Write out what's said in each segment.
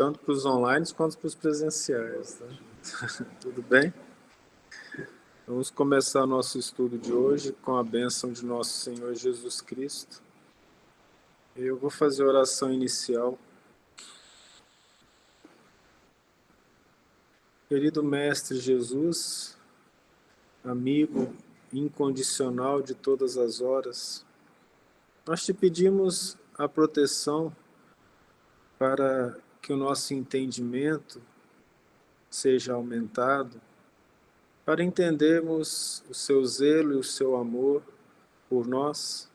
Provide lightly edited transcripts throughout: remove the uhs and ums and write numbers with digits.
tanto para os online quanto para os presenciais. Tá? Tudo bem? Vamos começar nosso estudo de hoje com a bênção de nosso Senhor Jesus Cristo. Eu vou fazer a oração inicial. Querido Mestre Jesus, amigo incondicional de todas as horas, nós te pedimos a proteção para que o nosso entendimento seja aumentado, para entendermos o seu zelo e o seu amor por nós,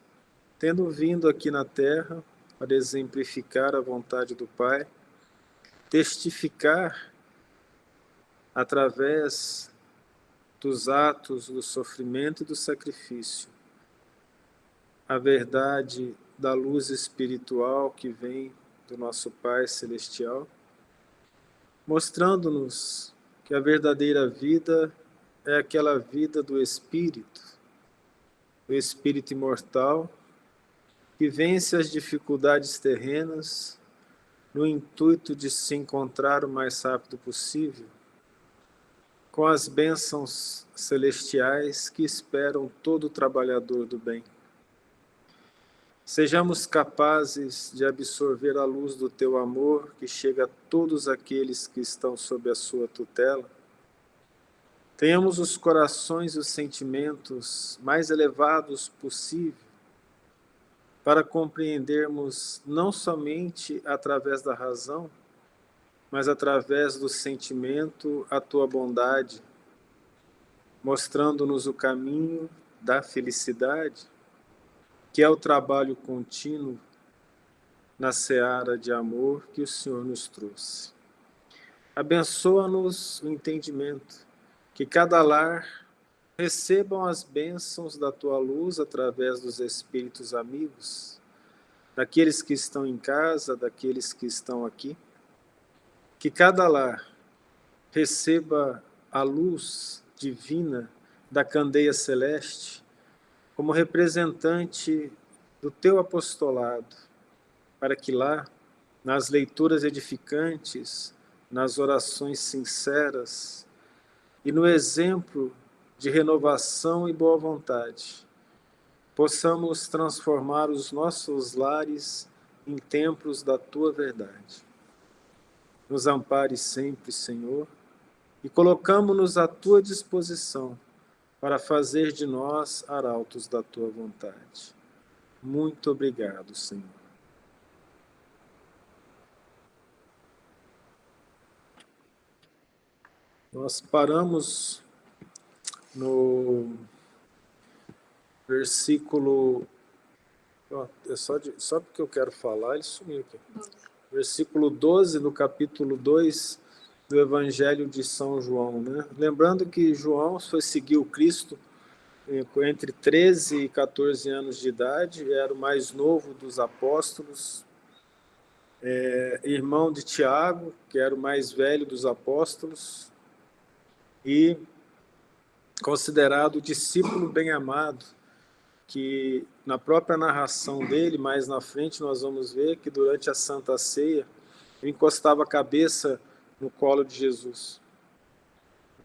tendo vindo aqui na Terra para exemplificar a vontade do Pai, testificar através dos atos do sofrimento e do sacrifício a verdade da luz espiritual que vem do nosso Pai Celestial, mostrando-nos que a verdadeira vida é aquela vida do Espírito, o Espírito imortal, que vence as dificuldades terrenas no intuito de se encontrar o mais rápido possível com as bênçãos celestiais que esperam todo trabalhador do bem. Sejamos capazes de absorver a luz do teu amor que chega a todos aqueles que estão sob a sua tutela. Tenhamos os corações e os sentimentos mais elevados possível para compreendermos não somente através da razão, mas através do sentimento a tua bondade, mostrando-nos o caminho da felicidade, que é o trabalho contínuo na seara de amor que o Senhor nos trouxe. Abençoa-nos o entendimento, que cada lar recebam as bênçãos da tua luz através dos espíritos amigos, daqueles que estão em casa, daqueles que estão aqui, que cada lar receba a luz divina da candeia celeste como representante do teu apostolado, para que lá, nas leituras edificantes, nas orações sinceras e no exemplo de renovação e boa vontade, possamos transformar os nossos lares em templos da tua verdade. Nos ampare sempre, Senhor, e colocamo-nos à tua disposição para fazer de nós arautos da tua vontade. Muito obrigado, Senhor. Nós paramos no versículo... só porque eu quero falar, ele sumiu aqui. Versículo 12 do capítulo 2 do Evangelho de São João, né? Lembrando que João foi seguir o Cristo entre 13 e 14 anos de idade, era o mais novo dos apóstolos, irmão de Tiago, que era o mais velho dos apóstolos, e considerado discípulo bem-amado, que na própria narração dele, mais na frente, nós vamos ver que durante a Santa Ceia, ele encostava a cabeça no colo de Jesus.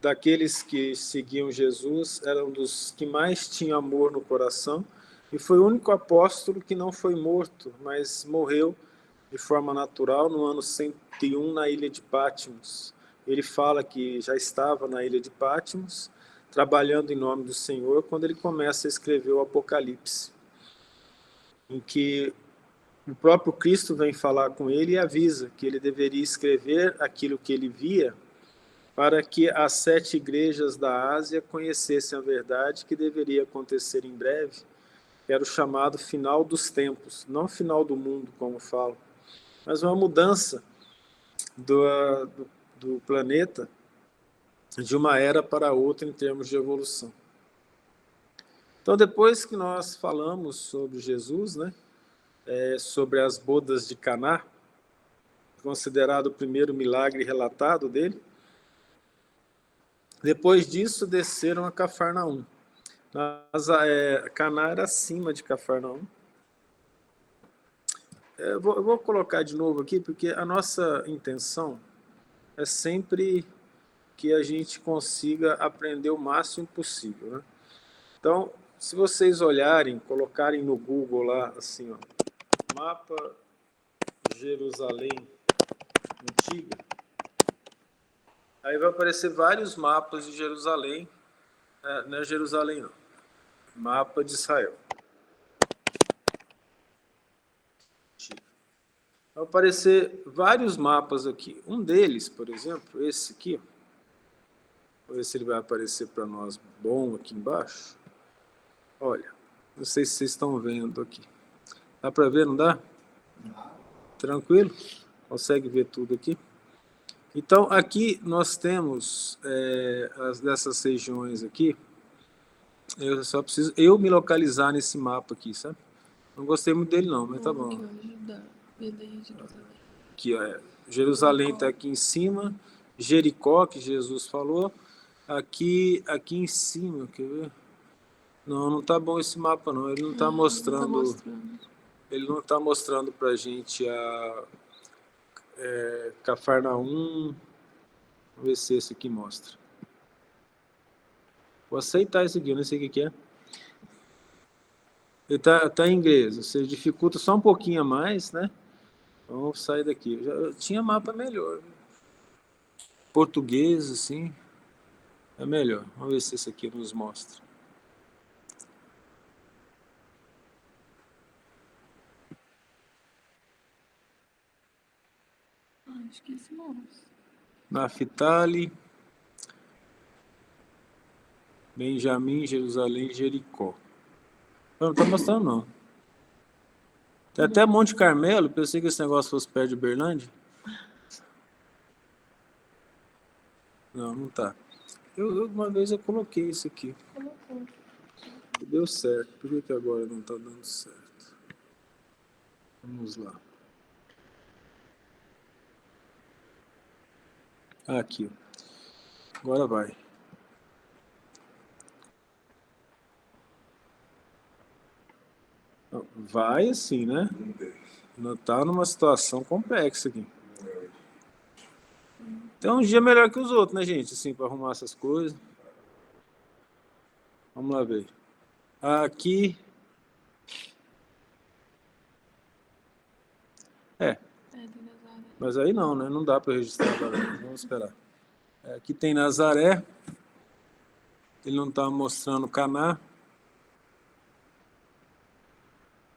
Daqueles que seguiam Jesus, era um dos que mais tinha amor no coração, e foi o único apóstolo que não foi morto, mas morreu de forma natural no ano 101 na ilha de Patmos. Ele fala que já estava na ilha de Patmos, trabalhando em nome do Senhor, quando ele começa a escrever o Apocalipse, em que o próprio Cristo vem falar com ele e avisa que ele deveria escrever aquilo que ele via, para que as 7 igrejas da Ásia conhecessem a verdade que deveria acontecer em breve, que era o chamado final dos tempos, não final do mundo, como falam, mas uma mudança do planeta de uma era para outra em termos de evolução. Então, depois que nós falamos sobre Jesus, né, sobre as bodas de Caná, considerado o primeiro milagre relatado dele, depois disso desceram a Cafarnaum. Caná era acima de Cafarnaum. Eu vou colocar de novo aqui, porque a nossa intenção é sempre que a gente consiga aprender o máximo possível, né? Então, se vocês olharem, colocarem no Google lá, assim, ó, mapa Jerusalém antiga, aí vai aparecer vários mapas de Jerusalém, não é Jerusalém não, mapa de Israel. Vai aparecer vários mapas aqui. Um deles, por exemplo, esse aqui, vou ver se ele vai aparecer para nós bom aqui embaixo. Olha, não sei se vocês estão vendo aqui. Dá para ver, não dá? Tranquilo? Consegue ver tudo aqui? Então, aqui nós temos dessas regiões aqui. Eu só preciso me localizar nesse mapa aqui, sabe? Não gostei muito dele não, mas tá bom. Aqui, ó, Jerusalém está aqui em cima. Jericó, que Jesus falou. Aqui em cima, quer ver? Não tá bom esse mapa não. Ele não está mostrando. Ele não está mostrando para a gente a Cafarnaum. Vamos ver se esse aqui mostra. Vou aceitar esse aqui, eu não sei o que é. Ele tá em inglês, ou seja, dificulta só um pouquinho a mais, né? Vamos sair daqui. Eu tinha mapa melhor. Português, assim, é melhor. Vamos ver se esse aqui nos mostra. Acho que esse mostra. Naftali, Benjamim, Jerusalém, Jericó. Não tá mostrando, não. Tem até Monte Carmelo, pensei que esse negócio fosse perto de Uberlândia. Não tá. Uma vez eu coloquei isso aqui. Colocou. Deu certo. Por que agora não tá dando certo? Vamos lá. Aqui. Agora vai. Vai assim, né? Não tá numa situação complexa aqui. Tem um dia melhor que os outros, né, gente? Assim, para arrumar essas coisas. Vamos lá ver. Aqui. Mas aí não, né? Não dá para registrar agora. Vamos esperar. Aqui tem Nazaré. Ele não está mostrando Caná.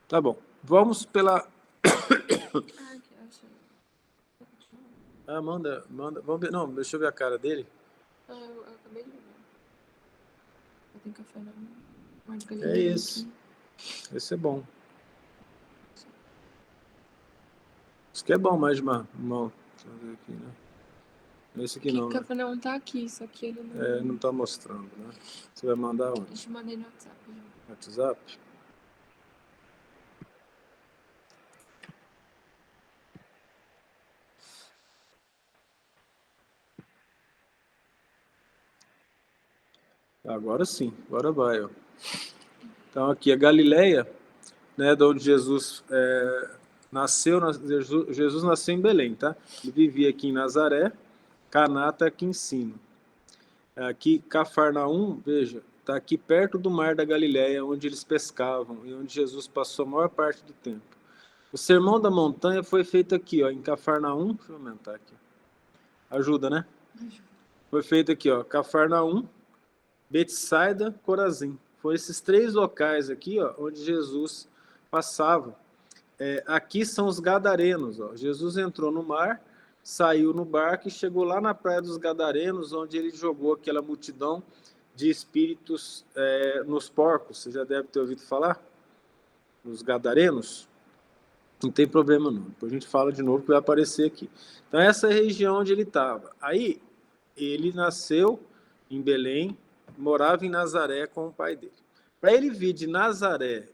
Tá bom. Vamos pela. Manda. Vamos ver. Não, deixa eu ver a cara dele. Eu acabei de ver. Tem café na É esse. Esse é bom. Isso aqui é bom, mais uma. Deixa eu ver aqui, né? Esse aqui não. O café não tá aqui, só que ele não. Não tá mostrando, né? Você vai mandar onde? Deixa eu mandar no WhatsApp. WhatsApp? Agora sim, agora vai. Ó. Então aqui a Galileia, né, de onde Jesus nasceu. Jesus nasceu em Belém, tá? Ele vivia aqui em Nazaré. Caná está aqui em cima. Aqui Cafarnaum, veja, está aqui perto do mar da Galileia, onde eles pescavam e onde Jesus passou a maior parte do tempo. O Sermão da Montanha foi feito aqui, ó, em Cafarnaum. Deixa eu aumentar aqui. Ajuda, né? Foi feito aqui, ó, Cafarnaum, Betsaida, Corazim. Foram esses 3 locais aqui, ó, onde Jesus passava. Aqui são os Gadarenos. Ó. Jesus entrou no mar, saiu no barco e chegou lá na praia dos Gadarenos, onde ele jogou aquela multidão de espíritos nos porcos. Você já deve ter ouvido falar? Nos Gadarenos? Não tem problema não. Depois a gente fala de novo que vai aparecer aqui. Então essa é a região onde ele estava. Aí ele nasceu em Belém, morava em Nazaré com o pai dele. Para ele vir de Nazaré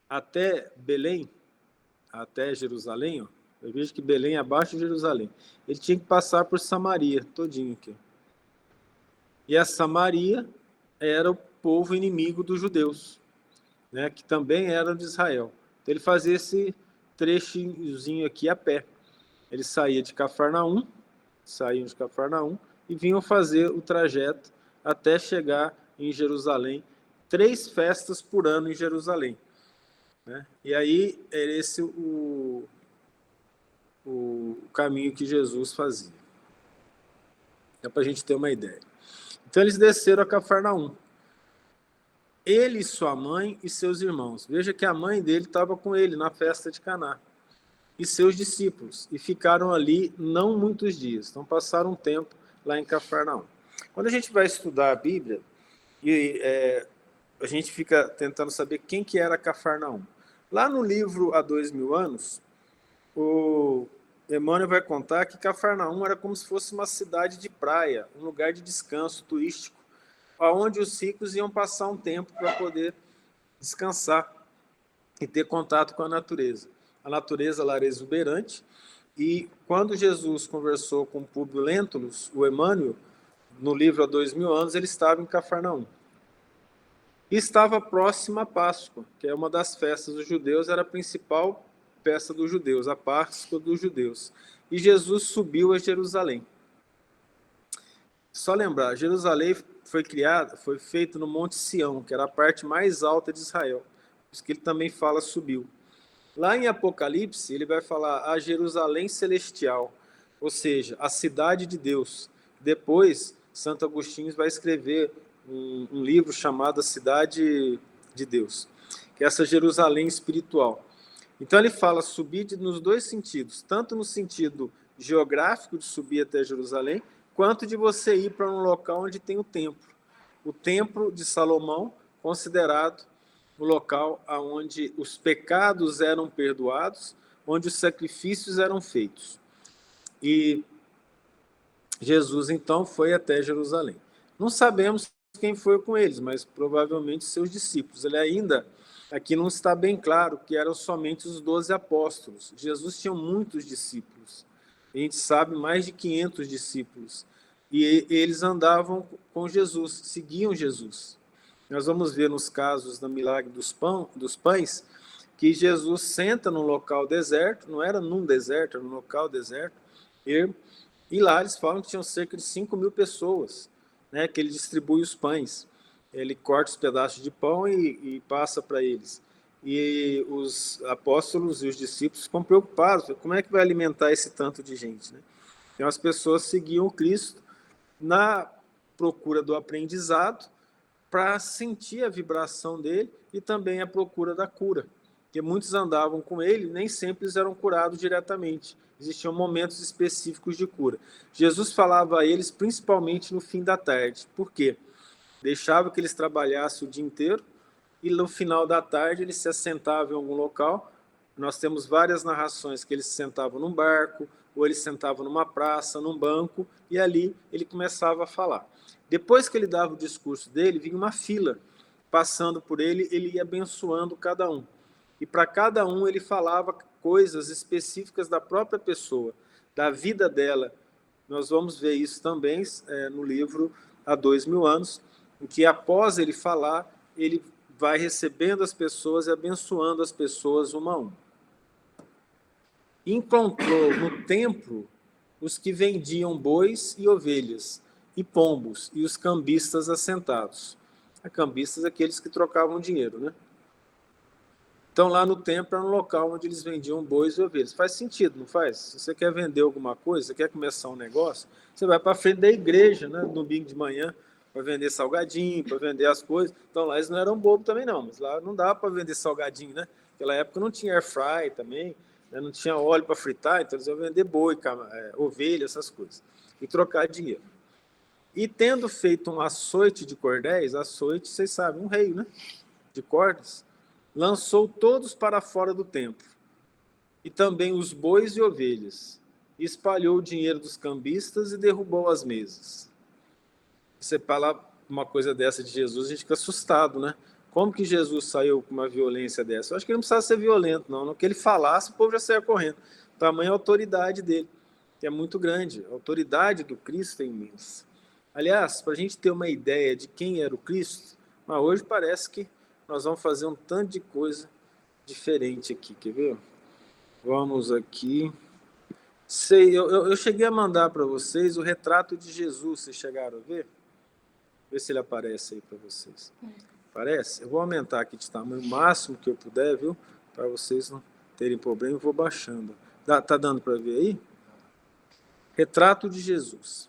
até Belém, até Jerusalém, ó, eu vejo que Belém é abaixo de Jerusalém. Ele tinha que passar por Samaria, todinho aqui. E a Samaria era o povo inimigo dos judeus, né, que também eram de Israel. Então ele fazia trechozinho aqui a pé. Eles saíam de Cafarnaum e vinham fazer o trajeto até chegar em Jerusalém. 3 festas por ano em Jerusalém, né? E aí era esse o caminho que Jesus fazia. É para a gente ter uma ideia. Então eles desceram a Cafarnaum. Ele, sua mãe e seus irmãos. Veja que a mãe dele estava com ele na festa de Caná. E seus discípulos. E ficaram ali não muitos dias. Então passaram um tempo lá em Cafarnaum. Quando a gente vai estudar a Bíblia, a gente fica tentando saber quem que era Cafarnaum. Lá no livro Há 2000 anos, o Emmanuel vai contar que Cafarnaum era como se fosse uma cidade de praia, um lugar de descanso turístico, onde os ricos iam passar um tempo para poder descansar e ter contato com a natureza. A natureza lá era exuberante, e quando Jesus conversou com Públio Lentulus, o Emmanuel, no livro Há 2000 anos, ele estava em Cafarnaum. E estava próxima à Páscoa, que é uma das festas dos judeus, era a principal festa dos judeus, a Páscoa dos judeus. E Jesus subiu a Jerusalém. Só lembrar, Jerusalém foi feito no Monte Sião, que era a parte mais alta de Israel. Por isso que ele também fala subiu. Lá em Apocalipse, ele vai falar a Jerusalém celestial, ou seja, a cidade de Deus. Depois, Santo Agostinho vai escrever um livro chamado A Cidade de Deus, que é essa Jerusalém espiritual. Então ele fala subir nos 2 sentidos, tanto no sentido geográfico de subir até Jerusalém, quanto de você ir para um local onde tem o templo. O templo de Salomão, considerado o local onde os pecados eram perdoados, onde os sacrifícios eram feitos. E Jesus, então, foi até Jerusalém. Não sabemos quem foi com eles, mas provavelmente seus discípulos. Ele ainda, aqui não está bem claro que eram somente os 12 apóstolos. Jesus tinha muitos discípulos. A gente sabe mais de 500 discípulos. E eles andavam com Jesus, seguiam Jesus. Nós vamos ver nos casos do milagre dos pães, que Jesus senta num local deserto, não era num deserto, era num local deserto, e lá eles falam que tinham cerca de 5.000 pessoas, né, que ele distribui os pães. Ele corta os pedaços de pão e passa para eles. E os apóstolos e os discípulos ficam preocupados, como é que vai alimentar esse tanto de gente, né? Então as pessoas seguiam Cristo na procura do aprendizado, para sentir a vibração dele e também a procura da cura. Porque muitos andavam com ele, nem sempre eles eram curados diretamente. Existiam momentos específicos de cura. Jesus falava a eles principalmente no fim da tarde. Por quê? Deixava que eles trabalhassem o dia inteiro e no final da tarde eles se assentavam em algum local. Nós temos várias narrações que eles se sentavam num barco, ou eles sentavam numa praça, num banco, e ali ele começava a falar. Depois que ele dava o discurso dele, vinha uma fila passando por ele, ele ia abençoando cada um. E para cada um ele falava coisas específicas da própria pessoa, da vida dela. Nós vamos ver isso também no livro Há 2000 anos, em que após ele falar, ele vai recebendo as pessoas e abençoando as pessoas uma a uma. Encontrou no templo os que vendiam bois e ovelhas, e pombos, e os cambistas assentados. A cambistas, aqueles que trocavam dinheiro, né? Então, lá no templo era um local onde eles vendiam bois e ovelhas. Faz sentido, não faz? Se você quer vender alguma coisa, você quer começar um negócio, você vai para a frente da igreja, né, no domingo de manhã, para vender salgadinho, para vender as coisas. Então, lá eles não eram bobos também, não. Mas lá não dava para vender salgadinho, né? Naquela época não tinha air fry também, né? Não tinha óleo para fritar, então eles iam vender boi, ovelha, essas coisas. E trocar dinheiro. E tendo feito um açoite de cordéis, açoite, vocês sabem, um rei, né, de cordas, lançou todos para fora do templo, e também os bois e ovelhas, e espalhou o dinheiro dos cambistas e derrubou as mesas. Você fala uma coisa dessa de Jesus, a gente fica assustado, né? Como que Jesus saiu com uma violência dessa? Eu acho que ele não precisava ser violento, não. No que ele falasse, o povo já saia correndo. Tamanha autoridade dele, que é muito grande. A autoridade do Cristo é imensa. Aliás, para a gente ter uma ideia de quem era o Cristo, mas hoje parece que nós vamos fazer um tanto de coisa diferente aqui, quer ver? Vamos aqui. Eu cheguei a mandar para vocês o retrato de Jesus. Vocês chegaram a ver? Vê se ele aparece aí para vocês. Aparece? Eu vou aumentar aqui de tamanho o máximo que eu puder, viu? Para vocês não terem problema, eu vou baixando. Tá dando para ver aí? Retrato de Jesus.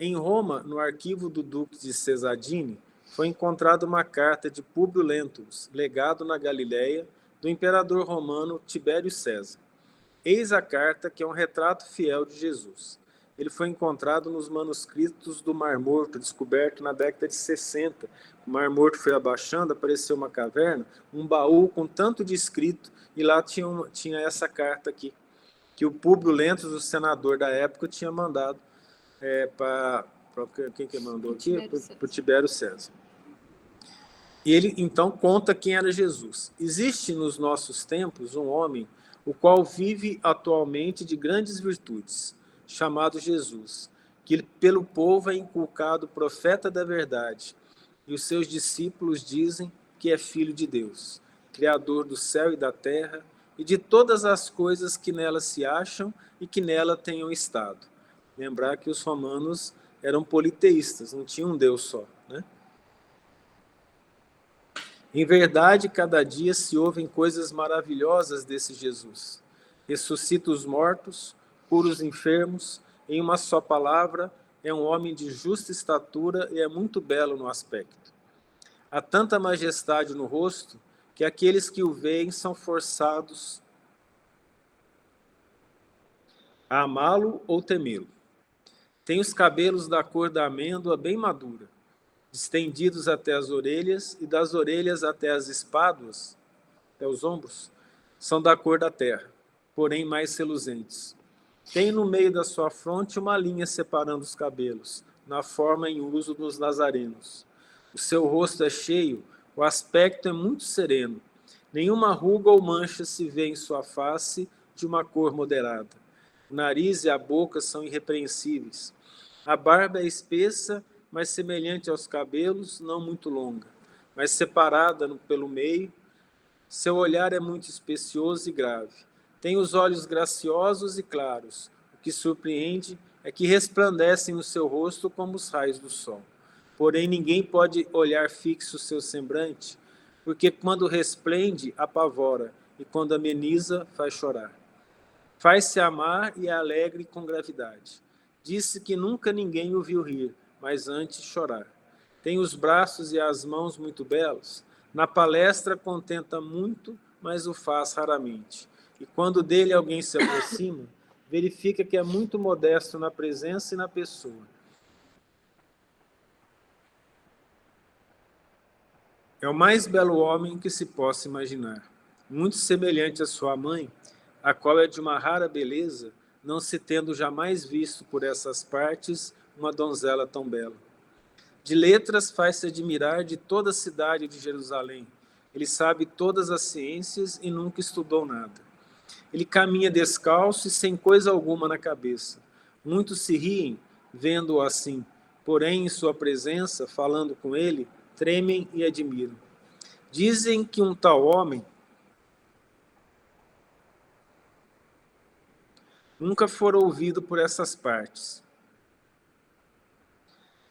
Em Roma, no arquivo do Duque de Cesadini, foi encontrada uma carta de Públio Lentulus, legado na Galiléia, do imperador romano Tibério César. Eis a carta, que é um retrato fiel de Jesus. Ele foi encontrado nos manuscritos do Mar Morto, descoberto na década de 60. O Mar Morto foi abaixando, apareceu uma caverna, um baú com tanto de escrito, e lá tinha essa carta aqui, que o Públio Lentulus, o senador da época, tinha mandado para quem que mandou aqui? Para o Tibério César. E ele, então, conta quem era Jesus. Existe nos nossos tempos um homem, o qual vive atualmente de grandes virtudes, chamado Jesus, que pelo povo é inculcado profeta da verdade, e os seus discípulos dizem que é filho de Deus, criador do céu e da terra, e de todas as coisas que nela se acham e que nela tenham estado. Lembrar que os romanos eram politeístas, não tinham um Deus só, né? Em verdade, cada dia se ouvem coisas maravilhosas desse Jesus. Ressuscita os mortos, cura os enfermos, em uma só palavra, é um homem de justa estatura e é muito belo no aspecto. Há tanta majestade no rosto que aqueles que o veem são forçados a amá-lo ou temê-lo. Tem os cabelos da cor da amêndoa bem madura, estendidos até as orelhas, e das orelhas até as espáduas, até os ombros, são da cor da terra, porém mais reluzentes. Tem no meio da sua fronte uma linha separando os cabelos, na forma em uso dos nazarenos. O seu rosto é cheio, o aspecto é muito sereno. Nenhuma ruga ou mancha se vê em sua face, de uma cor moderada. O nariz e a boca são irrepreensíveis. A barba é espessa, mas semelhante aos cabelos, não muito longa, mas separada pelo meio. Seu olhar é muito especioso e grave. Tem os olhos graciosos e claros. O que surpreende é que resplandecem no seu rosto como os raios do sol. Porém, ninguém pode olhar fixo o seu semblante, porque quando resplende, apavora, e quando ameniza, faz chorar. Faz-se amar e é alegre com gravidade. Disse que nunca ninguém o viu rir, mas antes chorar. Tem os braços e as mãos muito belos. Na palestra contenta muito, mas o faz raramente. E quando dele alguém se aproxima, verifica que é muito modesto na presença e na pessoa. É o mais belo homem que se possa imaginar. Muito semelhante à sua mãe, a qual é de uma rara beleza, não se tendo jamais visto por essas partes uma donzela tão bela. De letras faz-se admirar de toda a cidade de Jerusalém. Ele sabe todas as ciências e nunca estudou nada. Ele caminha descalço e sem coisa alguma na cabeça. Muitos se riem, vendo-o assim, porém, em sua presença, falando com ele, tremem e admiram. Dizem que um tal homem nunca fora ouvido por essas partes.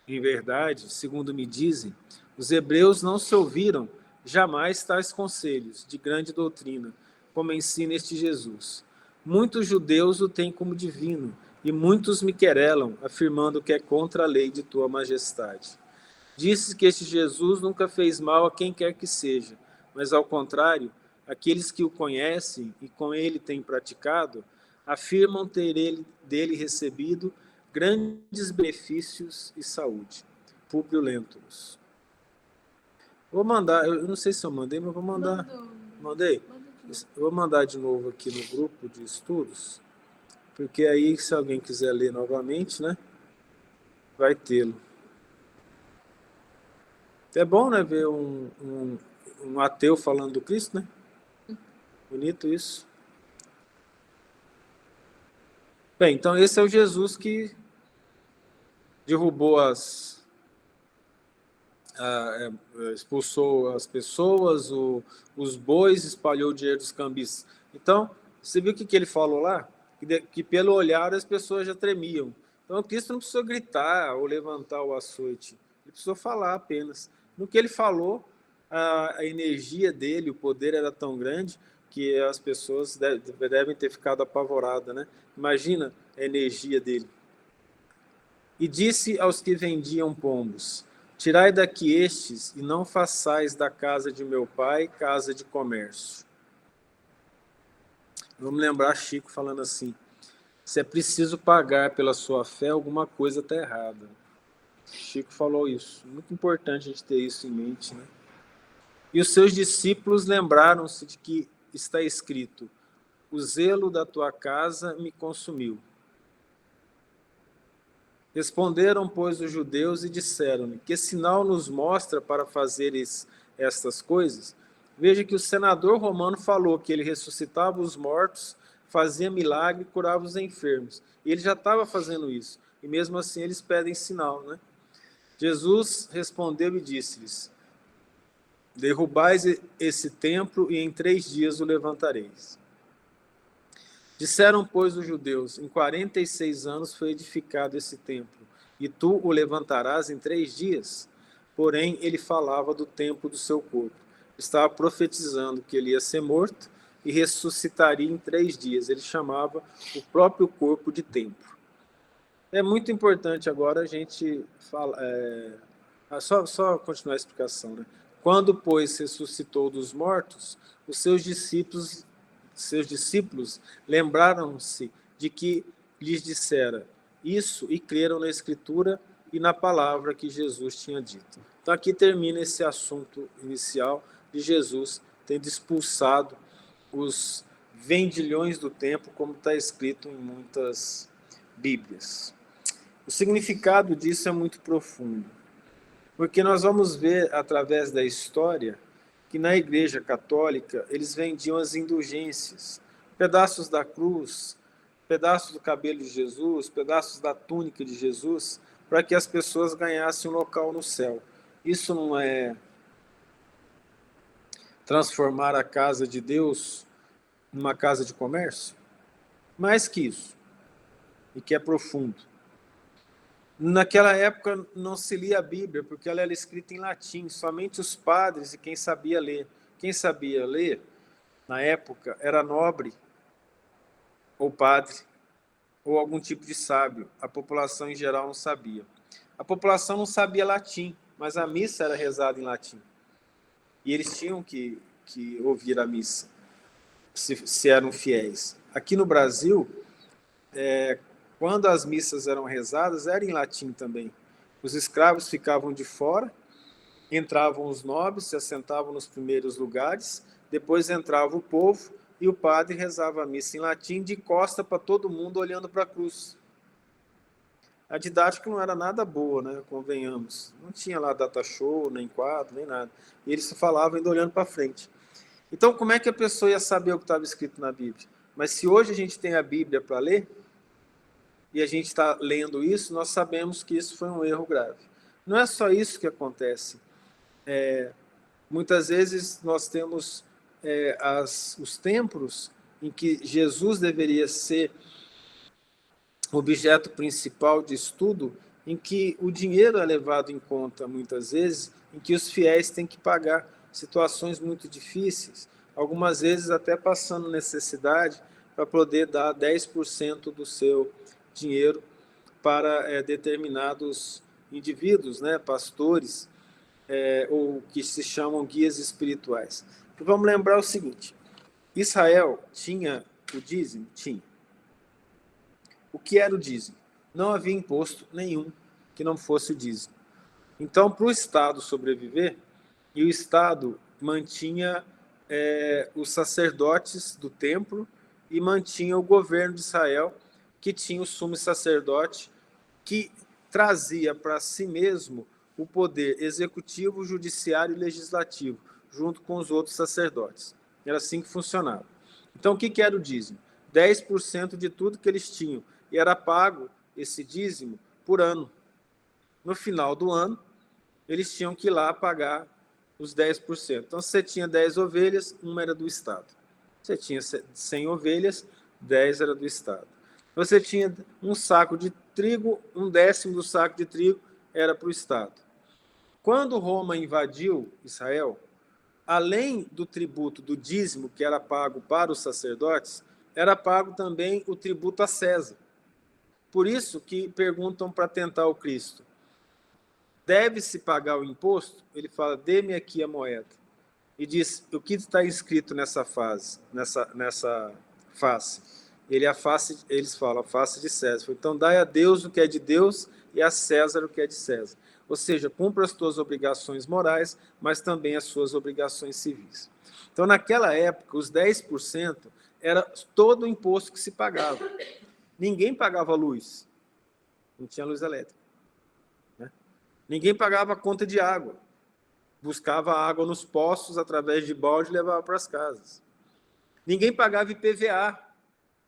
Em verdade, segundo me dizem, os hebreus não se ouviram jamais tais conselhos de grande doutrina, como ensina este Jesus. Muitos judeus o têm como divino, e muitos me querelam, afirmando que é contra a lei de tua majestade. Disse que este Jesus nunca fez mal a quem quer que seja, mas, ao contrário, aqueles que o conhecem e com ele têm praticado, afirmam ter dele recebido grandes benefícios e saúde. Públio Lentulus. Vou mandar, eu não sei se eu mandei, mas vou mandar. Mandei? Eu vou mandar de novo aqui no grupo de estudos, porque aí, se alguém quiser ler novamente, né, vai tê-lo. É bom, né, ver um ateu falando do Cristo, né? Bonito isso. Bem, então esse é o Jesus que derrubou expulsou as pessoas, os bois, espalhou o dinheiro dos cambistas. Então, você viu o que ele falou lá? Que pelo olhar as pessoas já tremiam. Então, Cristo não precisou gritar ou levantar o açoite. Ele precisou falar apenas. No que ele falou, a energia dele, o poder era tão grande que as pessoas devem ter ficado apavoradas, né? Imagina a energia dele. E disse aos que vendiam pombos: tirai daqui estes, e não façais da casa de meu pai casa de comércio. Vamos lembrar Chico falando assim: se é preciso pagar pela sua fé, alguma coisa está errada. Chico falou isso. Muito importante a gente ter isso em mente, né? E os seus discípulos lembraram-se de que está escrito: o zelo da tua casa me consumiu. Responderam, pois, os judeus e disseram-lhe: que sinal nos mostra para fazeres estas coisas? Veja que o senador romano falou que ele ressuscitava os mortos, fazia milagre e curava os enfermos. E ele já estava fazendo isso. E mesmo assim eles pedem sinal, né? Jesus respondeu e disse-lhes: derrubais esse templo e em 3 dias o levantareis. Disseram, pois, os judeus: em 46 anos foi edificado esse templo, e tu o levantarás em 3 dias? Porém, ele falava do tempo do seu corpo. Estava profetizando que ele ia ser morto e ressuscitaria em 3 dias. Ele chamava o próprio corpo de templo. É muito importante agora a gente falar... Só continuar a explicação, né? Quando, pois, ressuscitou dos mortos, os seus discípulos lembraram-se de que lhes dissera isso e creram na Escritura e na palavra que Jesus tinha dito. Então, aqui termina esse assunto inicial de Jesus tendo expulsado os vendilhões do templo, como está escrito em muitas Bíblias. O significado disso é muito profundo, porque nós vamos ver, através da história, que na Igreja Católica eles vendiam as indulgências, pedaços da cruz, pedaços do cabelo de Jesus, pedaços da túnica de Jesus, para que as pessoas ganhassem um local no céu. Isso não é transformar a casa de Deus numa casa de comércio? Mais que isso, e que é profundo. Naquela época não se lia a Bíblia, porque ela era escrita em latim, somente os padres e quem sabia ler. Quem sabia ler, na época, era nobre, ou padre, ou algum tipo de sábio. A população em geral não sabia. A população não sabia latim, mas a missa era rezada em latim. E eles tinham que ouvir a missa, se eram fiéis. Aqui no Brasil, quando as missas eram rezadas, era em latim também. Os escravos ficavam de fora, entravam os nobres, se assentavam nos primeiros lugares, depois entrava o povo e o padre rezava a missa em latim, de costa para todo mundo, olhando para a cruz. A didática não era nada boa, né? Convenhamos. Não tinha lá data show, nem quadro, nem nada. E eles falavam ainda olhando para frente. Então, como é que a pessoa ia saber o que estava escrito na Bíblia? Mas se hoje a gente tem a Bíblia para ler, e a gente está lendo isso, nós sabemos que isso foi um erro grave. Não é só isso que acontece. Muitas vezes nós temos os templos em que Jesus deveria ser objeto principal de estudo, em que o dinheiro é levado em conta muitas vezes, em que os fiéis têm que pagar situações muito difíceis, algumas vezes até passando necessidade para poder dar 10% do seu dinheiro para determinados indivíduos, né, pastores, ou que se chamam guias espirituais. Então, vamos lembrar o seguinte: Israel tinha o dízimo? Tinha. O que era o dízimo? Não havia imposto nenhum que não fosse o dízimo. Então, para o Estado sobreviver, e o Estado mantinha os sacerdotes do templo e mantinha o governo de Israel, que tinha o sumo sacerdote, que trazia para si mesmo o poder executivo, judiciário e legislativo, junto com os outros sacerdotes. Era assim que funcionava. Então, o que era o dízimo? 10% de tudo que eles tinham. E era pago esse dízimo por ano. No final do ano, eles tinham que ir lá pagar os 10%. Então, se você tinha 10 ovelhas, uma era do Estado. Você tinha 100 ovelhas, 10 era do Estado. Você tinha um saco de trigo, 1/10 do saco de trigo era para o Estado. Quando Roma invadiu Israel, além do tributo do dízimo, que era pago para os sacerdotes, era pago também o tributo a César. Por isso que perguntam para tentar o Cristo, deve-se pagar o imposto? Ele fala, dê-me aqui a moeda. E diz, o que está escrito nessa face? Eles falam, a face de César. Então, dai a Deus o que é de Deus e a César o que é de César. Ou seja, cumpra as tuas obrigações morais, mas também as suas obrigações civis. Então, naquela época, os 10% era todo o imposto que se pagava. Ninguém pagava luz. Não tinha luz elétrica. Né? Ninguém pagava a conta de água. Buscava água nos poços através de balde e levava para as casas. Ninguém pagava IPVA,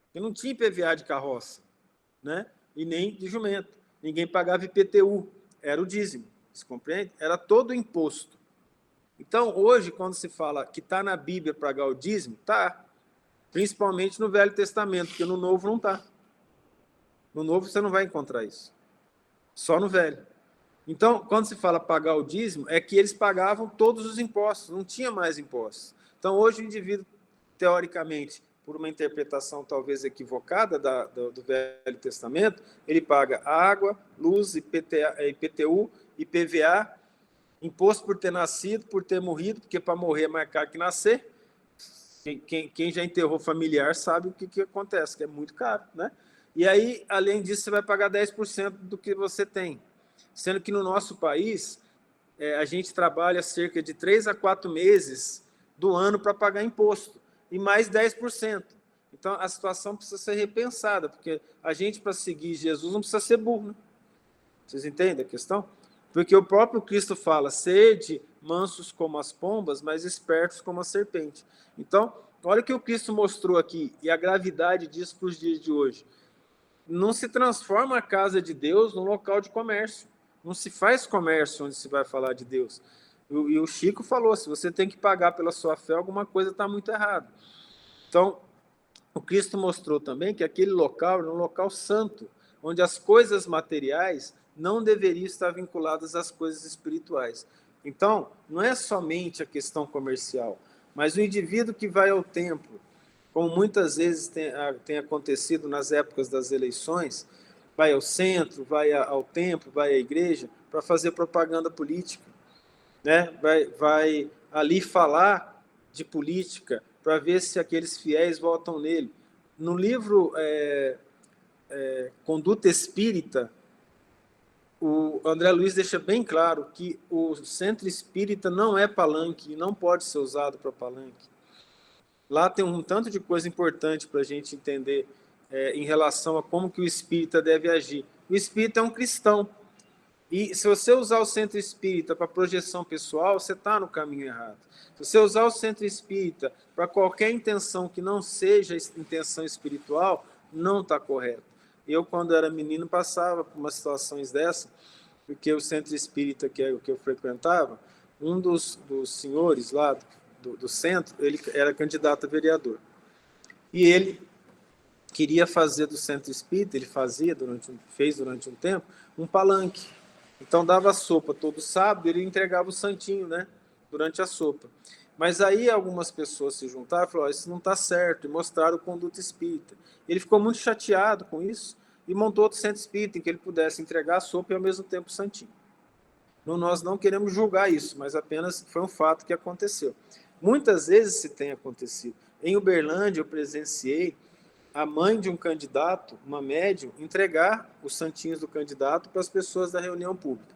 porque não tinha IPVA de carroça, né? E nem de jumento. Ninguém pagava IPTU, era o dízimo, você compreende? Era todo o imposto. Então, hoje, quando se fala que está na Bíblia pagar o dízimo, está. Principalmente no Velho Testamento, porque no Novo não está. No Novo você não vai encontrar isso. Só no Velho. Então, quando se fala pagar o dízimo, é que eles pagavam todos os impostos, não tinha mais impostos. Então, hoje o indivíduo, teoricamente, por uma interpretação talvez equivocada do Velho Testamento, ele paga água, luz, IPTU, IPVA, imposto por ter nascido, por ter morrido, porque para morrer é mais caro que nascer. Quem já enterrou familiar sabe o que acontece, que é muito caro, né? E aí, além disso, você vai pagar 10% do que você tem. Sendo que no nosso país, a gente trabalha cerca de 3 a 4 meses do ano para pagar imposto, e mais 10%. Então, a situação precisa ser repensada, porque a gente, para seguir Jesus, não precisa ser burro. Né? Vocês entendem a questão? Porque o próprio Cristo fala, sede mansos como as pombas, mas espertos como a serpente. Então, olha o que o Cristo mostrou aqui, e a gravidade disso para os dias de hoje. Não se transforma a casa de Deus num local de comércio. Não se faz comércio onde se vai falar de Deus. E o Chico falou, se você tem que pagar pela sua fé, alguma coisa está muito errada. Então, o Cristo mostrou também que aquele local era um local santo, onde as coisas materiais não deveriam estar vinculadas às coisas espirituais. Então, não é somente a questão comercial, mas o indivíduo que vai ao templo, como muitas vezes tem acontecido nas épocas das eleições, vai ao centro, vai ao templo, vai à igreja, para fazer propaganda política. Né? Vai ali falar de política, para ver se aqueles fiéis votam nele. No livro Conduta Espírita, o André Luiz deixa bem claro que o centro espírita não é palanque, e não pode ser usado para palanque. Lá tem um tanto de coisa importante para a gente entender em relação a como que o espírita deve agir. O espírita é um cristão. E se você usar o centro espírita para projeção pessoal, você está no caminho errado. Se você usar o centro espírita para qualquer intenção que não seja intenção espiritual, não está correto. Eu, quando era menino, passava por umas situações dessas, porque o centro espírita que eu frequentava, um dos senhores lá do centro, ele era candidato a vereador. E ele queria fazer do centro espírita, ele fez durante um tempo, um palanque. Então dava sopa todo sábado, ele entregava o santinho, né, durante a sopa. Mas aí algumas pessoas se juntaram e falaram, isso não está certo, e mostraram o Conduta Espírita. Ele ficou muito chateado com isso e montou outro centro espírita em que ele pudesse entregar a sopa e ao mesmo tempo o santinho. Nós não queremos julgar isso, mas apenas foi um fato que aconteceu. Muitas vezes se tem acontecido. Em Uberlândia, eu presenciei a mãe de um candidato, uma médium, entregar os santinhos do candidato para as pessoas da reunião pública.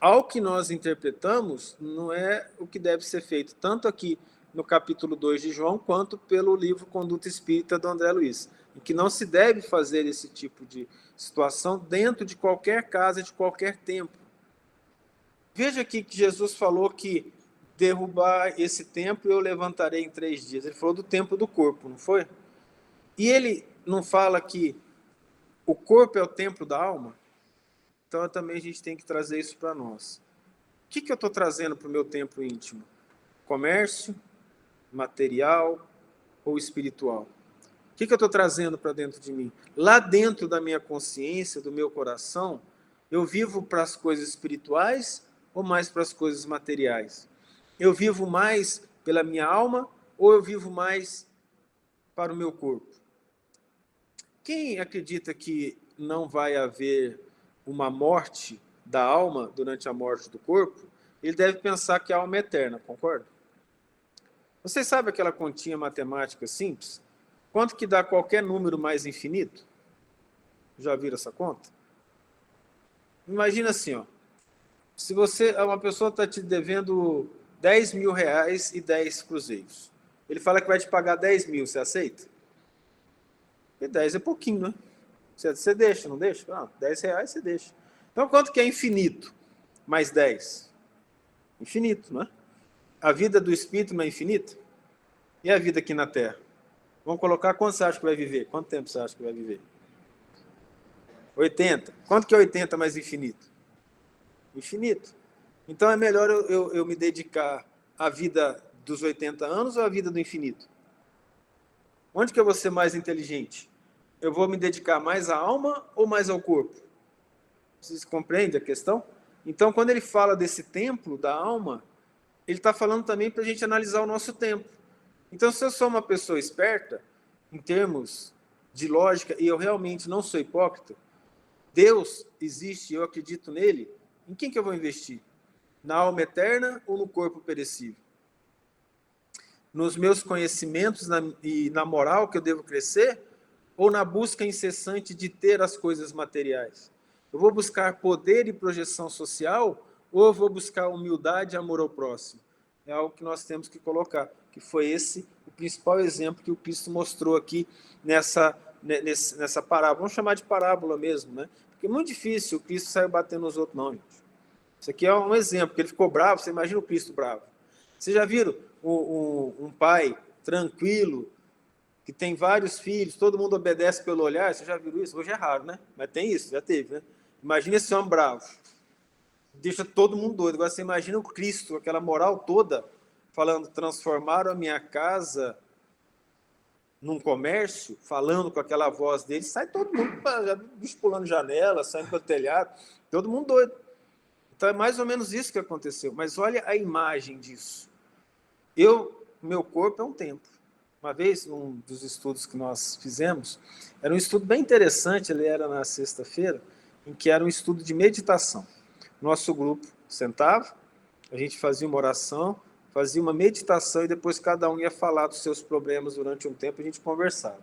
Ao que nós interpretamos, não é o que deve ser feito, tanto aqui no capítulo 2 de João, quanto pelo livro Conduta Espírita do André Luiz, em que não se deve fazer esse tipo de situação dentro de qualquer casa, de qualquer templo. Veja aqui que Jesus falou que derrubar esse templo eu levantarei em 3 dias. Ele falou do templo do corpo, não foi? E ele não fala que o corpo é o templo da alma? Então também a gente tem que trazer isso para nós. O que eu estou trazendo para o meu templo íntimo? Comércio, material, ou espiritual? O que eu estou trazendo para dentro de mim? Lá dentro da minha consciência, do meu coração, eu vivo para as coisas espirituais ou mais para as coisas materiais? Eu vivo mais pela minha alma ou eu vivo mais para o meu corpo? Quem acredita que não vai haver uma morte da alma durante a morte do corpo, ele deve pensar que a alma é eterna, concorda? Vocês sabem aquela continha matemática simples? Quanto que dá qualquer número mais infinito? Já viram essa conta? Imagina assim, ó, se uma pessoa está te devendo 10 mil reais e 10 cruzeiros. Ele fala que vai te pagar 10 mil, você aceita? E 10 é pouquinho, né? Você deixa, não deixa? Não, 10 reais você deixa. Então, quanto que é infinito? Mais 10? Infinito, não é? A vida do espírito não é infinita? E a vida aqui na Terra? Vamos colocar quanto você acha que vai viver? Quanto tempo você acha que vai viver? 80. Quanto que é 80 mais infinito? Infinito. Então, é melhor eu me dedicar à vida dos 80 anos ou à vida do infinito? Onde que eu vou ser mais inteligente? Eu vou me dedicar mais à alma ou mais ao corpo? Vocês compreendem a questão? Então, quando ele fala desse templo da alma, ele está falando também para a gente analisar o nosso tempo. Então, se eu sou uma pessoa esperta, em termos de lógica, e eu realmente não sou hipócrita, Deus existe, eu acredito nele, em quem que eu vou investir? Na alma eterna ou no corpo perecível? Nos meus conhecimentos e na moral que eu devo crescer? Ou na busca incessante de ter as coisas materiais? Eu vou buscar poder e projeção social ou eu vou buscar humildade e amor ao próximo? É algo que nós temos que colocar, que foi esse o principal exemplo que o Cristo mostrou aqui nessa parábola. Vamos chamar de parábola mesmo, né? Porque é muito difícil o Cristo sair batendo nos outros, não, gente. Isso aqui é um exemplo, porque ele ficou bravo, você imagina o Cristo bravo. Vocês já viram um pai tranquilo, que tem vários filhos, todo mundo obedece pelo olhar? Você já viu isso? Hoje é raro, né? Mas tem isso, já teve, né? Imagina esse homem bravo. Deixa todo mundo doido. Agora você imagina o Cristo, aquela moral toda, falando, transformaram a minha casa num comércio, falando com aquela voz dele, sai todo mundo, bicho pulando janela, saindo pelo telhado, todo mundo doido. Então é mais ou menos isso que aconteceu. Mas olha a imagem disso. Meu corpo é um templo. Uma vez, num dos estudos que nós fizemos, era um estudo bem interessante, ele era na sexta-feira, em que era um estudo de meditação. Nosso grupo sentava, a gente fazia uma oração, fazia uma meditação e depois cada um ia falar dos seus problemas durante um tempo e a gente conversava.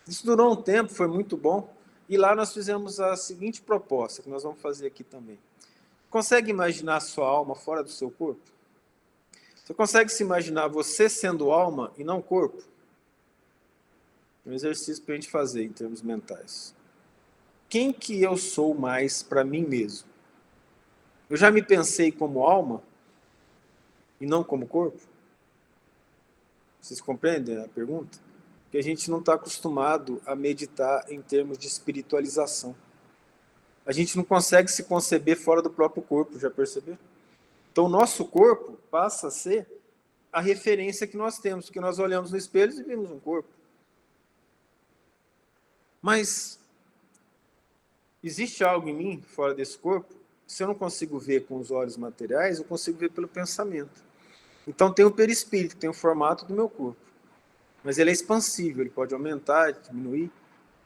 Isso durou um tempo, foi muito bom, e lá nós fizemos a seguinte proposta, que nós vamos fazer aqui também. Consegue imaginar a sua alma fora do seu corpo? Você consegue se imaginar você sendo alma e não corpo? É um exercício para a gente fazer em termos mentais. Quem que eu sou mais para mim mesmo? Eu já me pensei como alma e não como corpo? Vocês compreendem a pergunta? Porque a gente não está acostumado a meditar em termos de espiritualização. A gente não consegue se conceber fora do próprio corpo, já percebeu? Então, o nosso corpo passa a ser a referência que nós temos, porque nós olhamos no espelho e vemos um corpo. Mas existe algo em mim, fora desse corpo, se eu não consigo ver com os olhos materiais, eu consigo ver pelo pensamento. Então, tem o perispírito, tem o formato do meu corpo. Mas ele é expansível, ele pode aumentar, diminuir.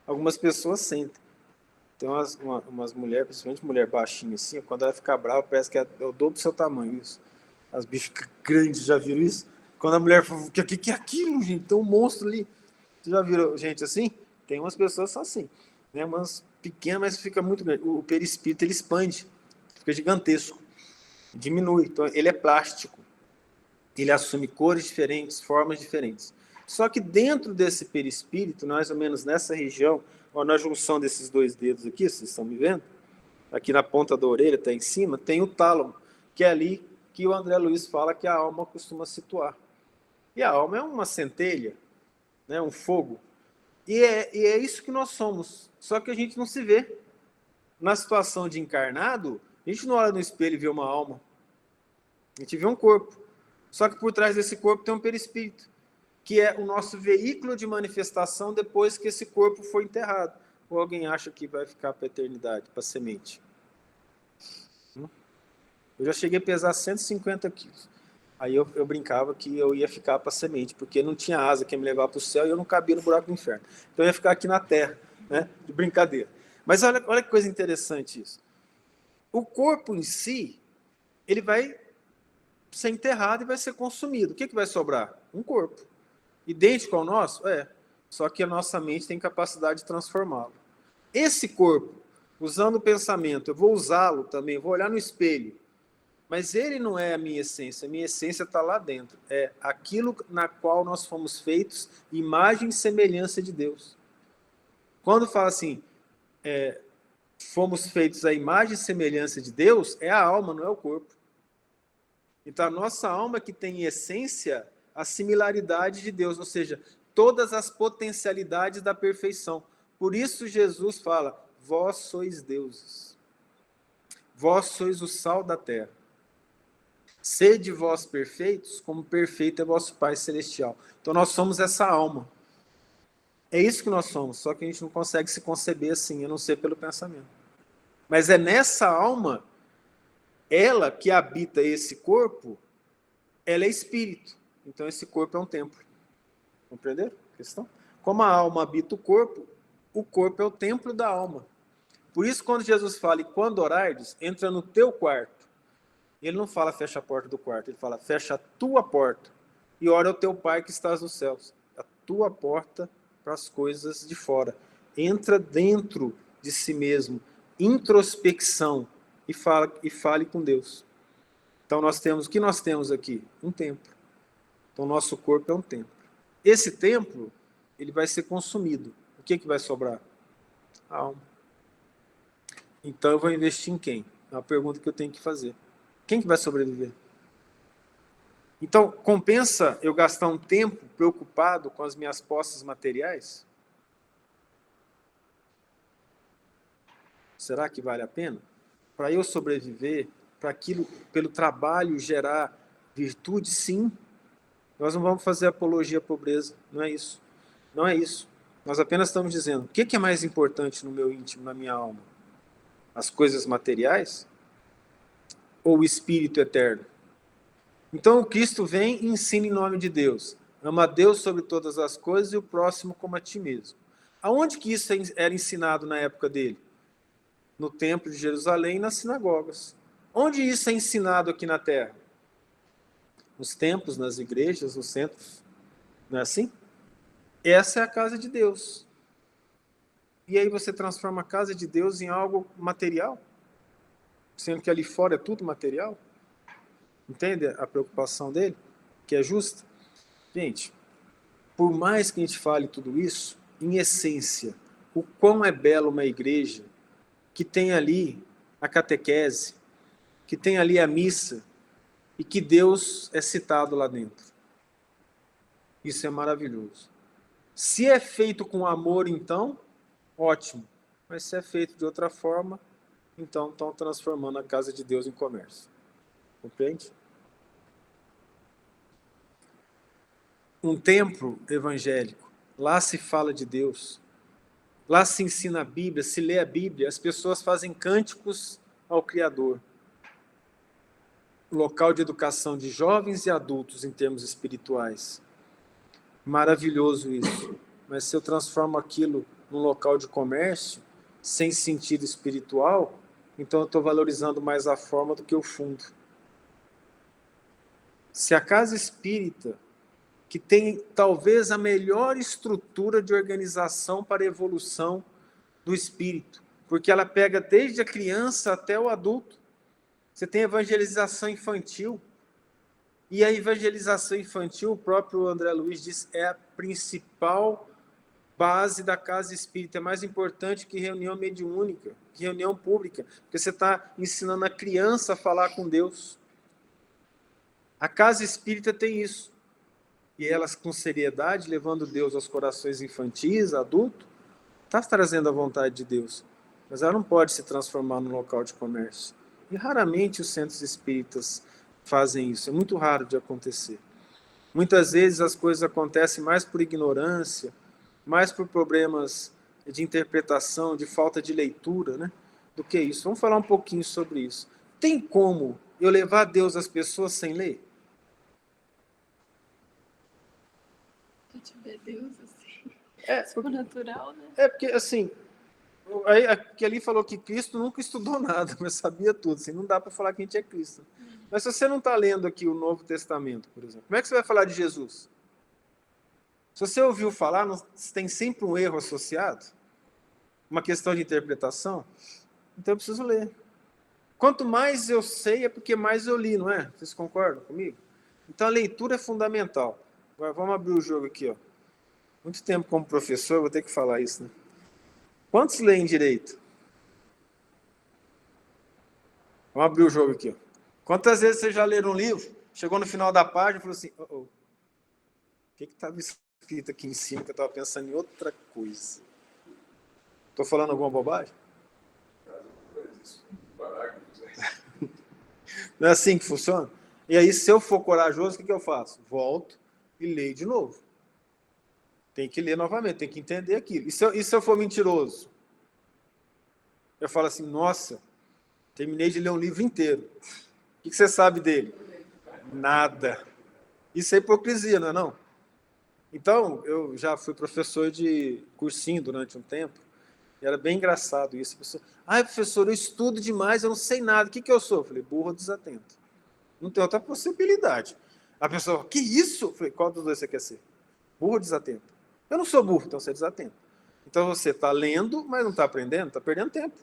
Algumas pessoas sentem. Tem umas mulheres, principalmente mulher baixinha assim, quando ela fica brava, parece que é o dobro do seu tamanho. Isso. As bichas grandes, já viram isso? Quando a mulher fala, o que é aquilo, gente? Tem um monstro ali. Você já viram gente assim? Tem umas pessoas que são assim. Né? Umas pequenas, mas fica muito grande. O perispírito, ele expande. Fica gigantesco. Diminui. Então, ele é plástico. Ele assume cores diferentes, formas diferentes. Só que dentro desse perispírito, mais ou menos nessa região, ó, na junção desses dois dedos aqui, vocês estão me vendo? Aqui na ponta da orelha, está em cima, tem o tálamo, que é ali que o André Luiz fala que a alma costuma situar. E a alma é uma centelha, né, um fogo. E é isso que nós somos, só que a gente não se vê. Na situação de encarnado, a gente não olha no espelho e vê uma alma. A gente vê um corpo. Só que por trás desse corpo tem um perispírito. que é o nosso veículo de manifestação depois que esse corpo foi enterrado. Ou alguém acha que vai ficar para a eternidade, para a semente? Eu já cheguei a pesar 150 quilos. Aí eu brincava que eu ia ficar para a semente, porque não tinha asa que ia me levar para o céu e eu não cabia no buraco do inferno. Então eu ia ficar aqui na terra, né? De brincadeira. Mas olha que coisa interessante isso. O corpo em si, ele vai ser enterrado e vai ser consumido. O que vai sobrar? Um corpo. Idêntico ao nosso? É. Só que a nossa mente tem capacidade de transformá-lo. Esse corpo, usando o pensamento, eu vou usá-lo também, vou olhar no espelho. Mas ele não é a minha essência está lá dentro. É aquilo na qual nós fomos feitos, imagem e semelhança de Deus. Quando fala assim, fomos feitos à imagem e semelhança de Deus, é a alma, não é o corpo. Então a nossa alma que tem em essência a similaridade de Deus, ou seja, todas as potencialidades da perfeição. Por isso Jesus fala, vós sois deuses. Vós sois o sal da terra. Sede vós perfeitos, como perfeito é vosso Pai Celestial. Então nós somos essa alma. É isso que nós somos, só que a gente não consegue se conceber assim, a não ser pelo pensamento. Mas é nessa alma, ela que habita esse corpo, ela é espírito. Então esse corpo é um templo. Compreenderam a questão? Como a alma habita o corpo é o templo da alma. Por isso, quando Jesus fala, e quando orardes, entra no teu quarto. Ele não fala fecha a porta do quarto, ele fala fecha a tua porta e ora ao teu Pai que estás nos céus. A tua porta para as coisas de fora. Entra dentro de si mesmo, introspecção e fale com Deus. Então o que nós temos aqui? Um templo. Então nosso corpo é um templo. Esse templo, ele vai ser consumido. O que vai sobrar? A alma. Então eu vou investir em quem? É uma pergunta que eu tenho que fazer. Quem que vai sobreviver? Então, compensa eu gastar um tempo preocupado com as minhas posses materiais? Será que vale a pena? Para eu sobreviver, para aquilo, pelo trabalho gerar virtude, sim. Nós não vamos fazer apologia à pobreza, não é isso. Não é isso. Nós apenas estamos dizendo, o que é mais importante no meu íntimo, na minha alma? As coisas materiais? Ou o Espírito eterno? Então, o Cristo vem e ensina em nome de Deus. Ama a Deus sobre todas as coisas e o próximo como a ti mesmo. Aonde que isso era ensinado na época dele? No templo de Jerusalém e nas sinagogas. Onde isso é ensinado aqui na terra? Nos templos, nas igrejas, nos centros. Não é assim? Essa é a casa de Deus. E aí você transforma a casa de Deus em algo material? Sendo que ali fora é tudo material? Entende a preocupação dele? Que é justa? Gente, por mais que a gente fale tudo isso, em essência, o quão é bela uma igreja que tem ali a catequese, que tem ali a missa, e que Deus é citado lá dentro. Isso é maravilhoso. Se é feito com amor, então, ótimo. Mas se é feito de outra forma, então estão transformando a casa de Deus em comércio. Compreende? Um templo evangélico, lá se fala de Deus, lá se ensina a Bíblia, se lê a Bíblia, as pessoas fazem cânticos ao Criador. Local de educação de jovens e adultos em termos espirituais. Maravilhoso isso. Mas se eu transformo aquilo num local de comércio, sem sentido espiritual, então eu estou valorizando mais a forma do que o fundo. Se a casa espírita, que tem talvez a melhor estrutura de organização para a evolução do espírito, porque ela pega desde a criança até o adulto. Você tem evangelização infantil, e a evangelização infantil, o próprio André Luiz diz, é a principal base da casa espírita, é mais importante que reunião mediúnica, que reunião pública, porque você está ensinando a criança a falar com Deus. A casa espírita tem isso. E elas com seriedade, levando Deus aos corações infantis, adultos, está trazendo a vontade de Deus. Mas ela não pode se transformar num local de comércio. E raramente os centros espíritas fazem isso. É muito raro de acontecer. Muitas vezes as coisas acontecem mais por ignorância, mais por problemas de interpretação, de falta de leitura, né, do que isso. Vamos falar um pouquinho sobre isso. Tem como eu levar Deus às pessoas sem ler? Se tiver Deus, assim, É, sobrenatural, né? porque, assim, aí, aqui ali falou que Cristo nunca estudou nada, mas sabia tudo. Assim, não dá para falar que a gente é Cristo. Mas se você não está lendo aqui o Novo Testamento, por exemplo, como é que você vai falar de Jesus? Se você ouviu falar, tem sempre um erro associado, uma questão de interpretação, então eu preciso ler. Quanto mais eu sei, é porque mais eu li, não é? Vocês concordam comigo? Então a leitura é fundamental. Agora vamos abrir o jogo aqui, ó. Muito tempo como professor, eu vou ter que falar isso, né? Quantos leem direito? Vamos abrir o jogo aqui, ó. Quantas vezes você já leram um livro, chegou no final da página e falou assim, o que estava escrito aqui em cima que eu estava pensando em outra coisa? Estou falando alguma bobagem? Não é assim que funciona? E aí, se eu for corajoso, o que eu faço? Volto e leio de novo. Tem que ler novamente, tem que entender aquilo. E se eu for mentiroso? Eu falo assim, nossa, terminei de ler um livro inteiro. O que você sabe dele? Nada. Isso é hipocrisia, não é não? Então, eu já fui professor de cursinho durante um tempo, e era bem engraçado isso. Professor, eu estudo demais, eu não sei nada. O que eu sou? Eu falei, burro desatento. Não tem outra possibilidade. A pessoa, que isso? Eu falei, qual dos dois você quer ser? Burro ou desatento? Eu não sou burro, então você é desatento. Então você está lendo, mas não está aprendendo, está perdendo tempo.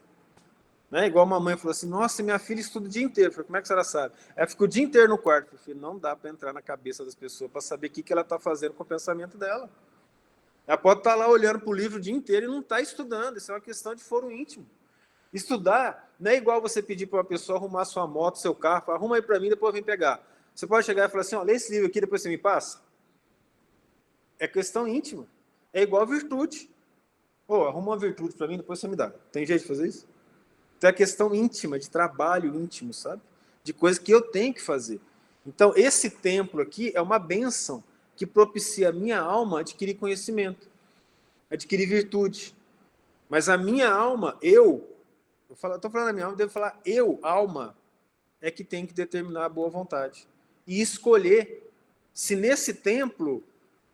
Né? Igual uma mãe falou assim, nossa, minha filha estuda o dia inteiro. Eu falei, como é que a senhora sabe? Ela fica o dia inteiro no quarto. Eu falei, não dá para entrar na cabeça das pessoas para saber o que ela está fazendo com o pensamento dela. Ela pode estar lá olhando para o livro o dia inteiro e não está estudando. Isso é uma questão de foro íntimo. Estudar não é igual você pedir para uma pessoa arrumar sua moto, seu carro, fala, arruma aí para mim, depois vem pegar. Você pode chegar e falar assim, lê esse livro aqui, depois você me passa. É questão íntima. É igual virtude. Arruma uma virtude para mim, depois você me dá. Tem jeito de fazer isso? Então é questão íntima, de trabalho íntimo, sabe? De coisa que eu tenho que fazer. Então, esse templo aqui é uma bênção que propicia a minha alma adquirir conhecimento, adquirir virtude. Mas a minha alma, estou falando da minha alma, devo falar alma, é que tem que determinar a boa vontade. E escolher se nesse templo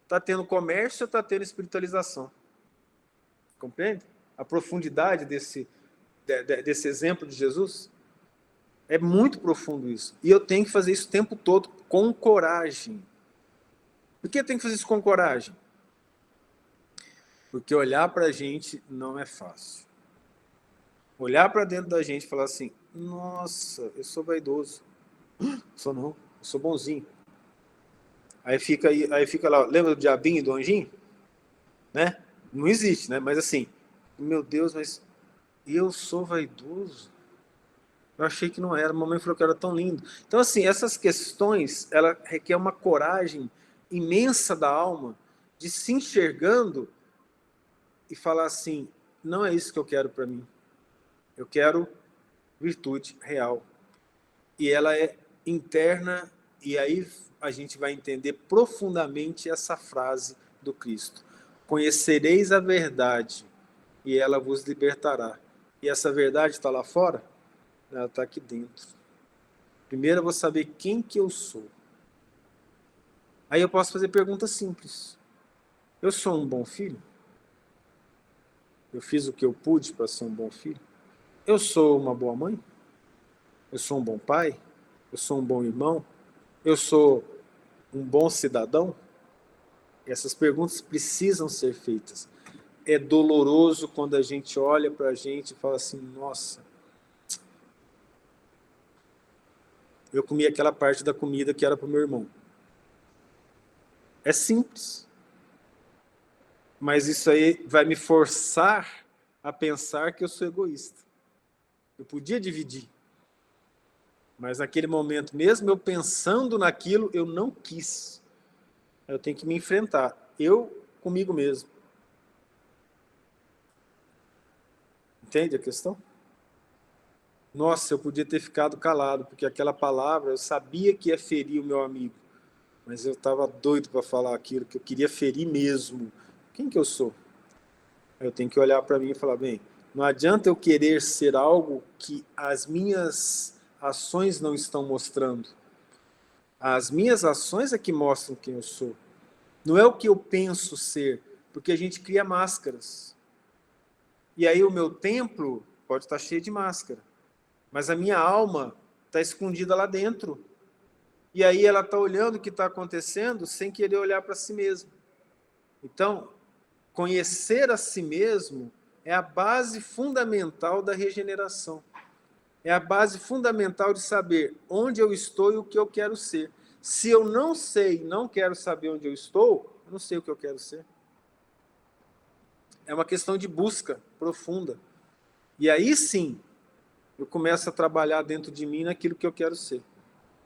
está tendo comércio ou está tendo espiritualização. Compreende? A profundidade desse exemplo de Jesus é muito profundo isso. E eu tenho que fazer isso o tempo todo com coragem. Por que eu tenho que fazer isso com coragem? Porque olhar para a gente não é fácil. Olhar para dentro da gente e falar assim, nossa, eu sou vaidoso. Sou não, eu sou bonzinho. Aí fica lá, lembra do diabinho e do anjinho? Né? Não existe, né? Mas assim, meu Deus, mas eu sou vaidoso? Eu achei que não era, a mamãe falou que era tão lindo. Então, assim, essas questões, ela requer uma coragem imensa da alma de se enxergando e falar assim, não é isso que eu quero para mim. Eu quero virtude real. E ela é interna, e aí a gente vai entender profundamente essa frase do Cristo. Conhecereis a verdade, e ela vos libertará. E essa verdade está lá fora? Ela está aqui dentro. Primeiro eu vou saber quem que eu sou. Aí eu posso fazer perguntas simples. Eu sou um bom filho? Eu fiz o que eu pude para ser um bom filho? Eu sou uma boa mãe? Eu sou um bom pai? Eu sou um bom irmão? Eu sou um bom cidadão? Essas perguntas precisam ser feitas. É doloroso quando a gente olha para a gente e fala assim, nossa, eu comi aquela parte da comida que era para o meu irmão. É simples. Mas isso aí vai me forçar a pensar que eu sou egoísta. Eu podia dividir. Mas naquele momento, mesmo eu pensando naquilo, eu não quis. Eu tenho que me enfrentar. Eu comigo mesmo. Entende a questão? Nossa, eu podia ter ficado calado, porque aquela palavra eu sabia que ia ferir o meu amigo. mas eu estava doido para falar aquilo, que eu queria ferir mesmo. Quem que eu sou? Eu tenho que olhar para mim e falar, bem, não adianta eu querer ser algo que as minhas ações não estão mostrando. As minhas ações é que mostram quem eu sou. Não é o que eu penso ser, porque a gente cria máscaras. E aí o meu templo pode estar cheio de máscara, mas a minha alma está escondida lá dentro. E aí ela está olhando o que está acontecendo sem querer olhar para si mesma. Então, conhecer a si mesmo é a base fundamental da regeneração. É a base fundamental de saber onde eu estou e o que eu quero ser. Se eu não sei, não quero saber onde eu estou, eu não sei o que eu quero ser. É uma questão de busca profunda. E aí sim, eu começo a trabalhar dentro de mim naquilo que eu quero ser.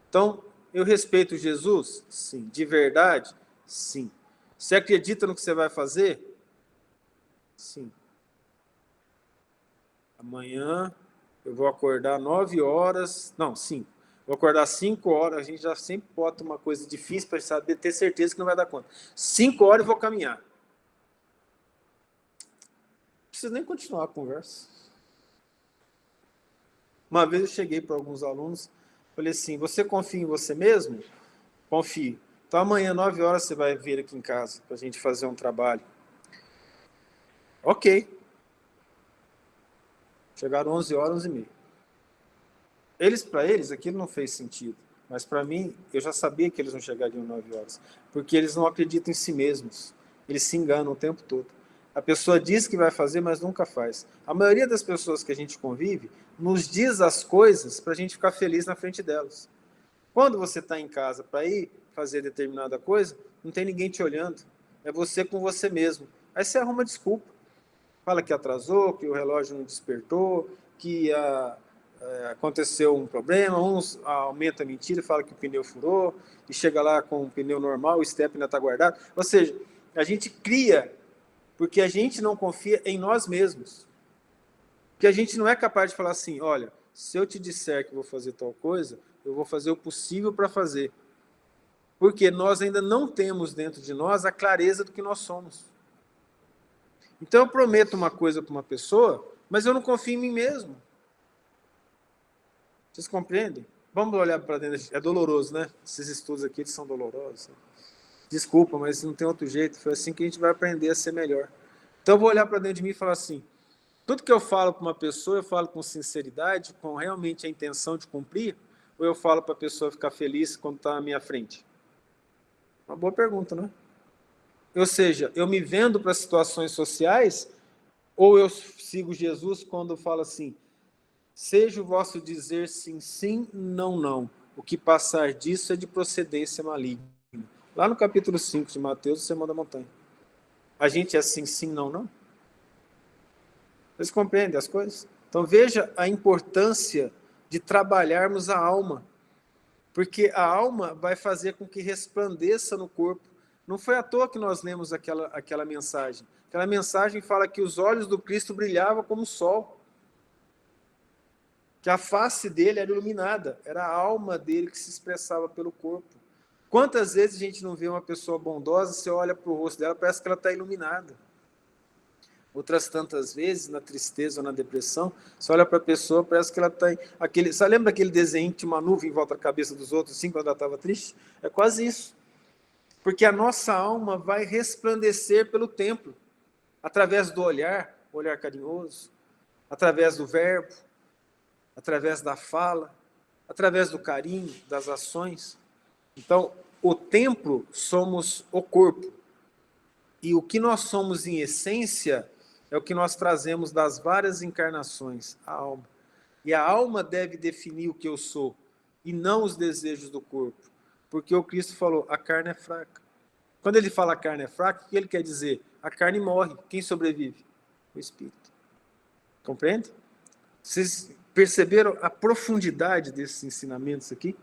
Então, eu respeito Jesus? Sim. De verdade? Sim. Você acredita no que você vai fazer? Sim. Amanhã eu vou acordar 9 horas, não, 5. Vou acordar 5 horas, a gente já sempre bota uma coisa difícil para saber, ter certeza que não vai dar conta. 5 horas eu vou caminhar. Não preciso nem continuar a conversa. Uma vez eu cheguei para alguns alunos, falei assim, você confia em você mesmo? Confio. Então amanhã, 9 horas, você vai vir aqui em casa para a gente fazer um trabalho. Ok. Chegaram 11 horas, 11 e meia. Para eles, aquilo não fez sentido. Mas para mim, eu já sabia que eles não chegariam 9 horas. Porque eles não acreditam em si mesmos. Eles se enganam o tempo todo. A pessoa diz que vai fazer, mas nunca faz. A maioria das pessoas que a gente convive nos diz as coisas para a gente ficar feliz na frente delas. Quando você está em casa para ir fazer determinada coisa, não tem ninguém te olhando. É você com você mesmo. Aí você arruma desculpa. Fala que atrasou, que o relógio não despertou, que aconteceu um problema, uns aumenta a mentira e fala que o pneu furou, e chega lá com o pneu normal, o step ainda está guardado. Ou seja, a gente cria porque a gente não confia em nós mesmos. Porque a gente não é capaz de falar assim, olha, se eu te disser que vou fazer tal coisa, eu vou fazer o possível para fazer. Porque nós ainda não temos dentro de nós a clareza do que nós somos. Então eu prometo uma coisa para uma pessoa, mas eu não confio em mim mesmo. Vocês compreendem? Vamos olhar para dentro. É doloroso, né? Esses estudos aqui eles são dolorosos. Desculpa, mas não tem outro jeito. Foi assim que a gente vai aprender a ser melhor. Então eu vou olhar para dentro de mim e falar assim, tudo que eu falo para uma pessoa, eu falo com sinceridade, com realmente a intenção de cumprir, ou eu falo para a pessoa ficar feliz quando está à minha frente? Uma boa pergunta, né? Ou seja, eu me vendo para situações sociais, ou eu sigo Jesus quando fala assim, seja o vosso dizer sim, sim, não, não. O que passar disso é de procedência maligna. Lá no capítulo 5 de Mateus, o Sermão da Montanha. A gente é sim, sim, não, não? Vocês compreendem as coisas? Então veja a importância de trabalharmos a alma. Porque a alma vai fazer com que resplandeça no corpo. Não foi à toa que nós lemos aquela mensagem. Aquela mensagem fala que os olhos do Cristo brilhavam como o sol. Que a face dele era iluminada. Era a alma dele que se expressava pelo corpo. Quantas vezes a gente não vê uma pessoa bondosa, você olha para o rosto dela, parece que ela está iluminada. Outras tantas vezes, na tristeza ou na depressão, você olha para a pessoa, parece que ela está... Você lembra daquele desenho que tinha uma nuvem em volta da cabeça dos outros, assim, quando ela estava triste? É quase isso. Porque a nossa alma vai resplandecer pelo templo, através do olhar carinhoso, através do verbo, através da fala, através do carinho, das ações. Então, o templo somos o corpo. E o que nós somos em essência é o que nós trazemos das várias encarnações, a alma. E a alma deve definir o que eu sou, e não os desejos do corpo. Porque o Cristo falou, a carne é fraca. Quando ele fala a carne é fraca, o que ele quer dizer? A carne morre. Quem sobrevive? O Espírito. Compreende? Vocês perceberam a profundidade desses ensinamentos aqui?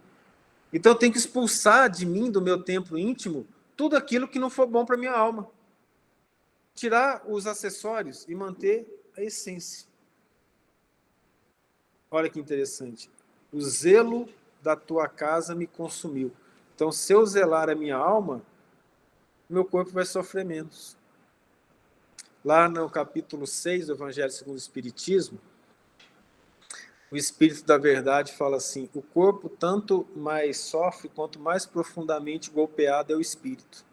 Então eu tenho que expulsar de mim, do meu templo íntimo, tudo aquilo que não for bom para a minha alma. Tirar os acessórios e manter a essência. Olha que interessante. O zelo da tua casa me consumiu. Então, se eu zelar a minha alma, meu corpo vai sofrer menos. Lá no capítulo 6 do Evangelho segundo o Espiritismo, o Espírito da Verdade fala assim: o corpo tanto mais sofre, quanto mais profundamente golpeado é o espírito.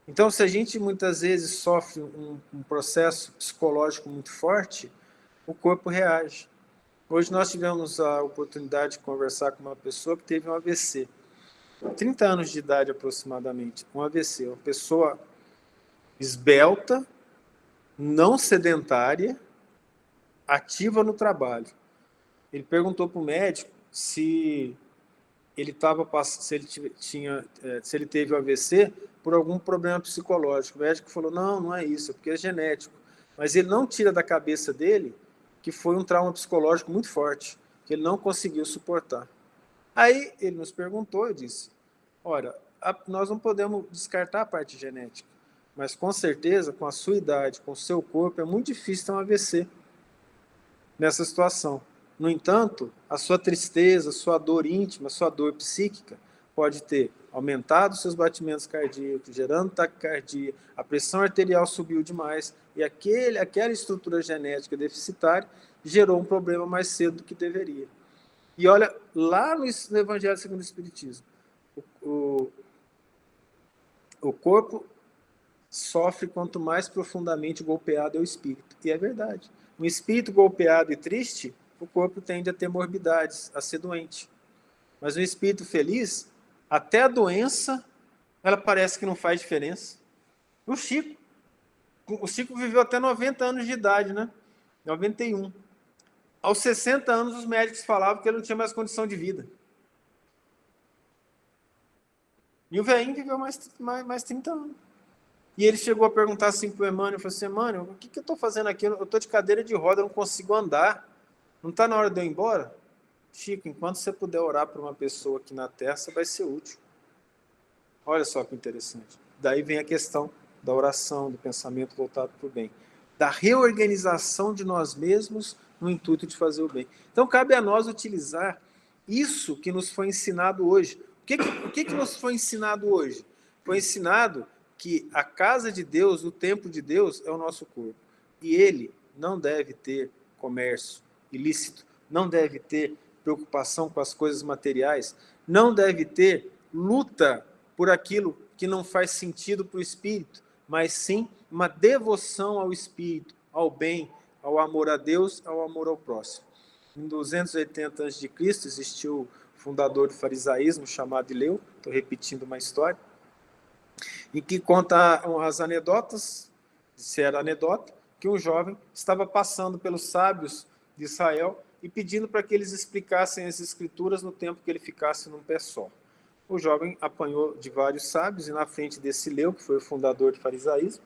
Então, se a gente muitas vezes sofre um processo psicológico muito forte, o corpo reage. Hoje nós tivemos a oportunidade de conversar com uma pessoa que teve um AVC. 30 anos de idade aproximadamente, um AVC. Uma pessoa esbelta, não sedentária, ativa no trabalho. Ele perguntou para o médico se ele teve o AVC por algum problema psicológico. O médico falou: não é isso, é porque é genético. Mas ele não tira da cabeça dele que foi um trauma psicológico muito forte, que ele não conseguiu suportar. Aí ele nos perguntou e disse: olha, nós não podemos descartar a parte genética, mas com certeza, com a sua idade, com o seu corpo, é muito difícil ter um AVC nessa situação. No entanto, a sua tristeza, a sua dor íntima, a sua dor psíquica pode ter aumentado seus batimentos cardíacos, gerando taquicardia, a pressão arterial subiu demais e aquela estrutura genética deficitária gerou um problema mais cedo do que deveria. E olha, lá no Evangelho segundo o Espiritismo, o corpo sofre quanto mais profundamente golpeado é o espírito. E é verdade. Um espírito golpeado e triste, o corpo tende a ter morbidades, a ser doente. Mas um espírito feliz, até a doença, ela parece que não faz diferença. O Chico viveu até 90 anos de idade, né? 91. Aos 60 anos, os médicos falavam que ele não tinha mais condição de vida. E o velhinho viveu mais 30 anos. E ele chegou a perguntar assim para o Emmanuel, falou assim: Emmanuel, o que eu estou fazendo aqui? Eu estou de cadeira de roda, eu não consigo andar. Não está na hora de eu ir embora? Chico, enquanto você puder orar para uma pessoa aqui na Terra, você vai ser útil. Olha só que interessante. Daí vem a questão da oração, do pensamento voltado para o bem. Da reorganização de nós mesmos no intuito de fazer o bem. Então, cabe a nós utilizar isso que nos foi ensinado hoje. O que nos foi ensinado hoje? Foi ensinado que a casa de Deus, o templo de Deus, é o nosso corpo. E ele não deve ter comércio ilícito, não deve ter preocupação com as coisas materiais, não deve ter luta por aquilo que não faz sentido para o espírito, mas sim uma devoção ao espírito, ao bem, ao amor a Deus, ao amor ao próximo. Em 280 a.C. existiu o fundador do farisaísmo, chamado Hileu, estou repetindo uma história, em que conta as anedotas, se era anedota, que um jovem estava passando pelos sábios de Israel e pedindo para que eles explicassem as escrituras no tempo que ele ficasse num pé só. O jovem apanhou de vários sábios e na frente desse Hileu, que foi o fundador do farisaísmo,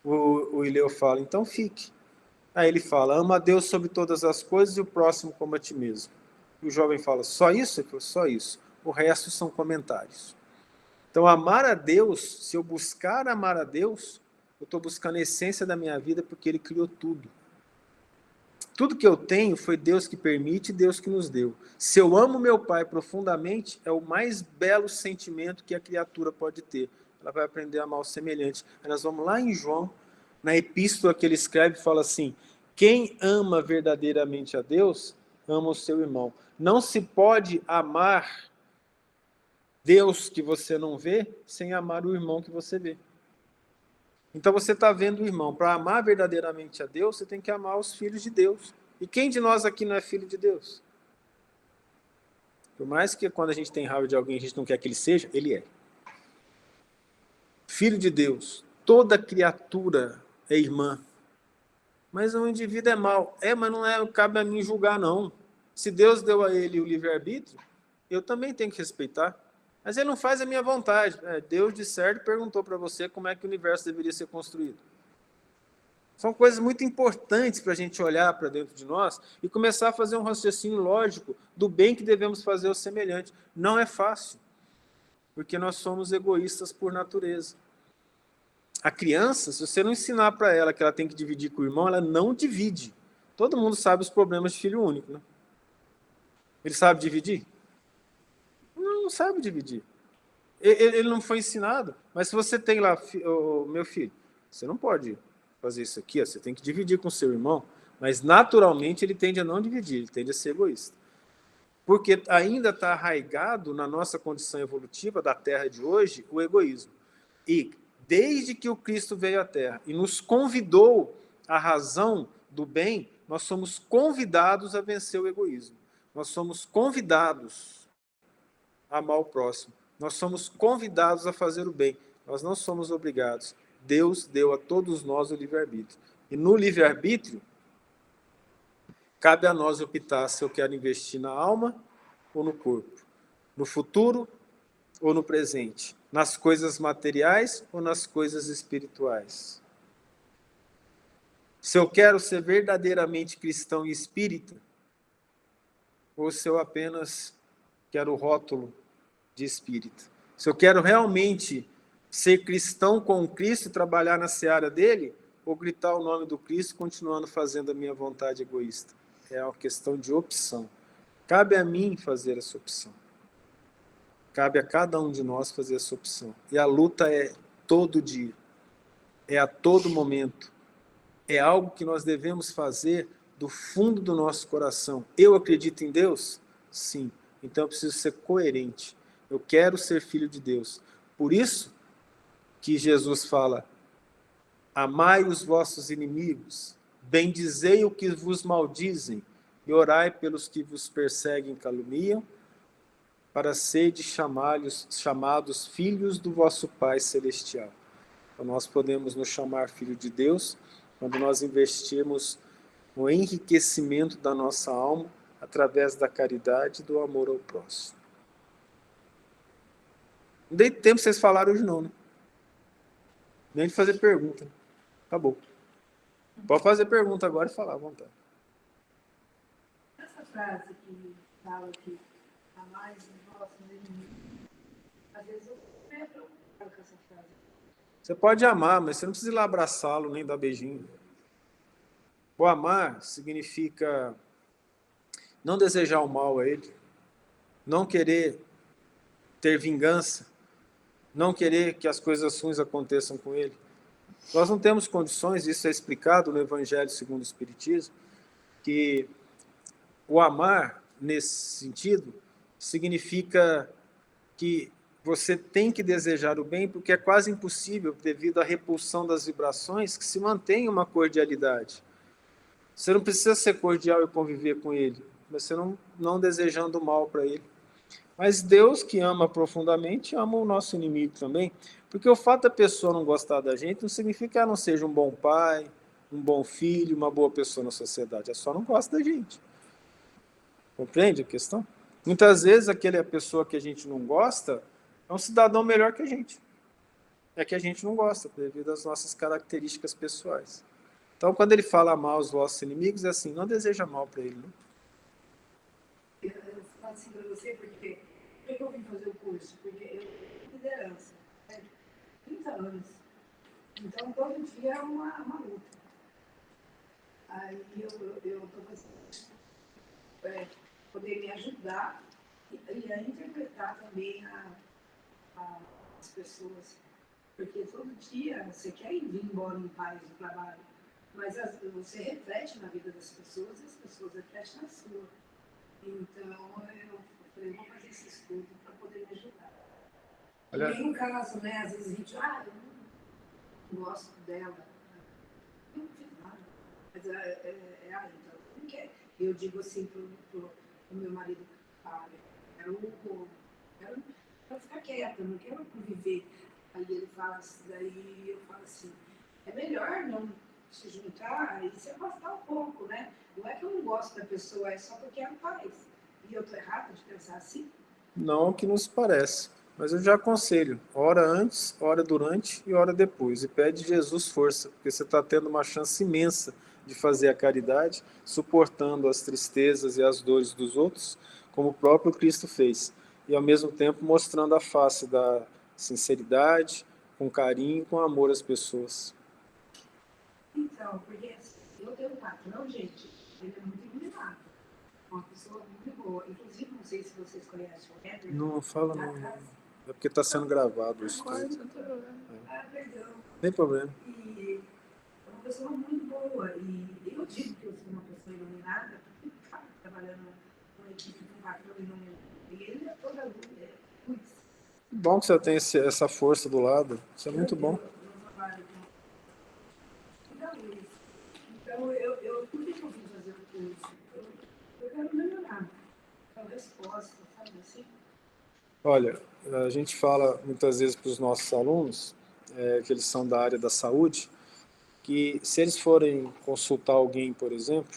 o Hileu fala: então fique. Aí ele fala: ama a Deus sobre todas as coisas e o próximo como a ti mesmo. E o jovem fala: só isso? Ele falou: só isso. O resto são comentários. Então, amar a Deus, se eu buscar amar a Deus, eu estou buscando a essência da minha vida, porque Ele criou tudo. Tudo que eu tenho foi Deus que permite e Deus que nos deu. Se eu amo meu Pai profundamente, é o mais belo sentimento que a criatura pode ter. Ela vai aprender a amar o semelhante. Aí nós vamos lá em João, na epístola que ele escreve, fala assim: quem ama verdadeiramente a Deus, ama o seu irmão. Não se pode amar Deus que você não vê, sem amar o irmão que você vê. Então você está vendo o irmão. Para amar verdadeiramente a Deus, você tem que amar os filhos de Deus. E quem de nós aqui não é filho de Deus? Por mais que quando a gente tem raiva de alguém, a gente não quer que ele seja, ele é. Filho de Deus. Toda criatura é irmã. Mas o indivíduo é mau. Mas não cabe a mim julgar, não. Se Deus deu a ele o livre-arbítrio, eu também tenho que respeitar. Mas ele não faz a minha vontade. Deus, de certo, perguntou para você como é que o universo deveria ser construído. São coisas muito importantes para a gente olhar para dentro de nós e começar a fazer um raciocínio lógico do bem que devemos fazer ao semelhante. Não é fácil, porque nós somos egoístas por natureza. A criança, se você não ensinar para ela que ela tem que dividir com o irmão, ela não divide. Todo mundo sabe os problemas de filho único, né? Ele sabe dividir? não sabe dividir. Ele não foi ensinado. Mas se você tem lá, meu filho, você não pode fazer isso aqui, ó, você tem que dividir com o seu irmão, mas naturalmente ele tende a não dividir, ele tende a ser egoísta. Porque ainda está arraigado na nossa condição evolutiva da Terra de hoje o egoísmo. E desde que o Cristo veio à Terra e nos convidou à razão do bem, nós somos convidados a vencer o egoísmo. Nós somos convidados a amar o próximo. Nós somos convidados a fazer o bem. Nós não somos obrigados. Deus deu a todos nós o livre-arbítrio. E no livre-arbítrio, cabe a nós optar se eu quero investir na alma ou no corpo, no futuro ou no presente, nas coisas materiais ou nas coisas espirituais. Se eu quero ser verdadeiramente cristão e espírita, ou se eu apenas quero o rótulo de espírita. Se eu quero realmente ser cristão com Cristo e trabalhar na seara dele, ou gritar o nome do Cristo continuando fazendo a minha vontade egoísta. É uma questão de opção. Cabe a mim fazer essa opção. Cabe a cada um de nós fazer essa opção. E a luta é todo dia. É a todo momento. É algo que nós devemos fazer do fundo do nosso coração. Eu acredito em Deus? Sim. Então eu preciso ser coerente. Eu quero ser filho de Deus. Por isso que Jesus fala: amai os vossos inimigos, bendizei o que vos maldizem, e orai pelos que vos perseguem e caluniam, para serdes chamados filhos do vosso Pai Celestial. Então, nós podemos nos chamar filho de Deus quando nós investirmos no enriquecimento da nossa alma através da caridade e do amor ao próximo. Não dei tempo vocês falaram hoje não, né? Nem de fazer pergunta. Né? Acabou. Pode fazer pergunta agora e falar à vontade. Essa frase que fala que amar os nossos inimigos, às vezes eu me preocupo com essa frase. Você pode amar, mas você não precisa ir lá abraçá-lo nem dar beijinho. O amar significa não desejar o mal a ele, não querer ter vingança, não querer que as coisas ruins aconteçam com ele. Nós não temos condições, isso é explicado no Evangelho segundo o Espiritismo, que o amar, nesse sentido, significa que você tem que desejar o bem, porque é quase impossível, devido à repulsão das vibrações, que se mantenha uma cordialidade. Você não precisa ser cordial e conviver com ele, mas você não desejando o mal para ele. Mas Deus, que ama profundamente, ama o nosso inimigo também, porque o fato da pessoa não gostar da gente não significa que ela não seja um bom pai, um bom filho, uma boa pessoa na sociedade, ela só não gosta da gente. Compreende a questão? Muitas vezes aquela pessoa que a gente não gosta é um cidadão melhor que a gente. É que a gente não gosta, devido às nossas características pessoais. Então, quando ele fala amar os vossos inimigos, é assim, não deseja mal para ele. Não? Eu falo assim para você, porque por que eu vim fazer o curso? Porque eu tenho liderança, né? 30 anos. Então, todo dia é uma luta. Aí eu estou fazendo poder me ajudar e a interpretar também as pessoas. Porque todo dia você quer ir embora em paz do trabalho, mas você reflete na vida das pessoas e as pessoas refletem na sua. Então, eu falei, vou fazer esse estudo para poder me ajudar. Olha... E no caso, né, às vezes a gente, eu não gosto dela. Eu não fiz nada. Mas então, não quer. Eu digo assim pro meu marido, quero ficar quieta, não quero conviver. Aí ele fala assim, daí eu falo assim, é melhor não se juntar e se afastar um pouco, né? Não é que eu não gosto da pessoa, é só porque é paz. E eu estou errada de pensar assim? Não que nos parece, mas eu já aconselho, ora antes, ora durante e ora depois. E pede Jesus força, porque você está tendo uma chance imensa de fazer a caridade, suportando as tristezas e as dores dos outros, como o próprio Cristo fez. E ao mesmo tempo mostrando a face da sinceridade, com carinho, com amor às pessoas. Então, porque eu tenho um patrão, gente, ele é muito iluminado. uma pessoa muito boa. Inclusive, não sei se vocês conhecem o Heber. Não fala não. É porque está sendo gravado isso Concordo, tudo. não tem problema. Ah, perdão. Não tem problema. E é uma pessoa muito boa. E eu digo que eu sou uma pessoa iluminada, porque tá trabalhando com uma equipe com um patrão iluminado. E ele é toda luz. Putz, Bom que você tem essa força do lado. Isso é muito bom. eu trabalho com toda luz. Então, por que eu vim fazer o curso? Eu quero melhorar. Então, resposta, sabe assim? Olha, a gente fala muitas vezes para os nossos alunos, que eles são da área da saúde, que se eles forem consultar alguém, por exemplo,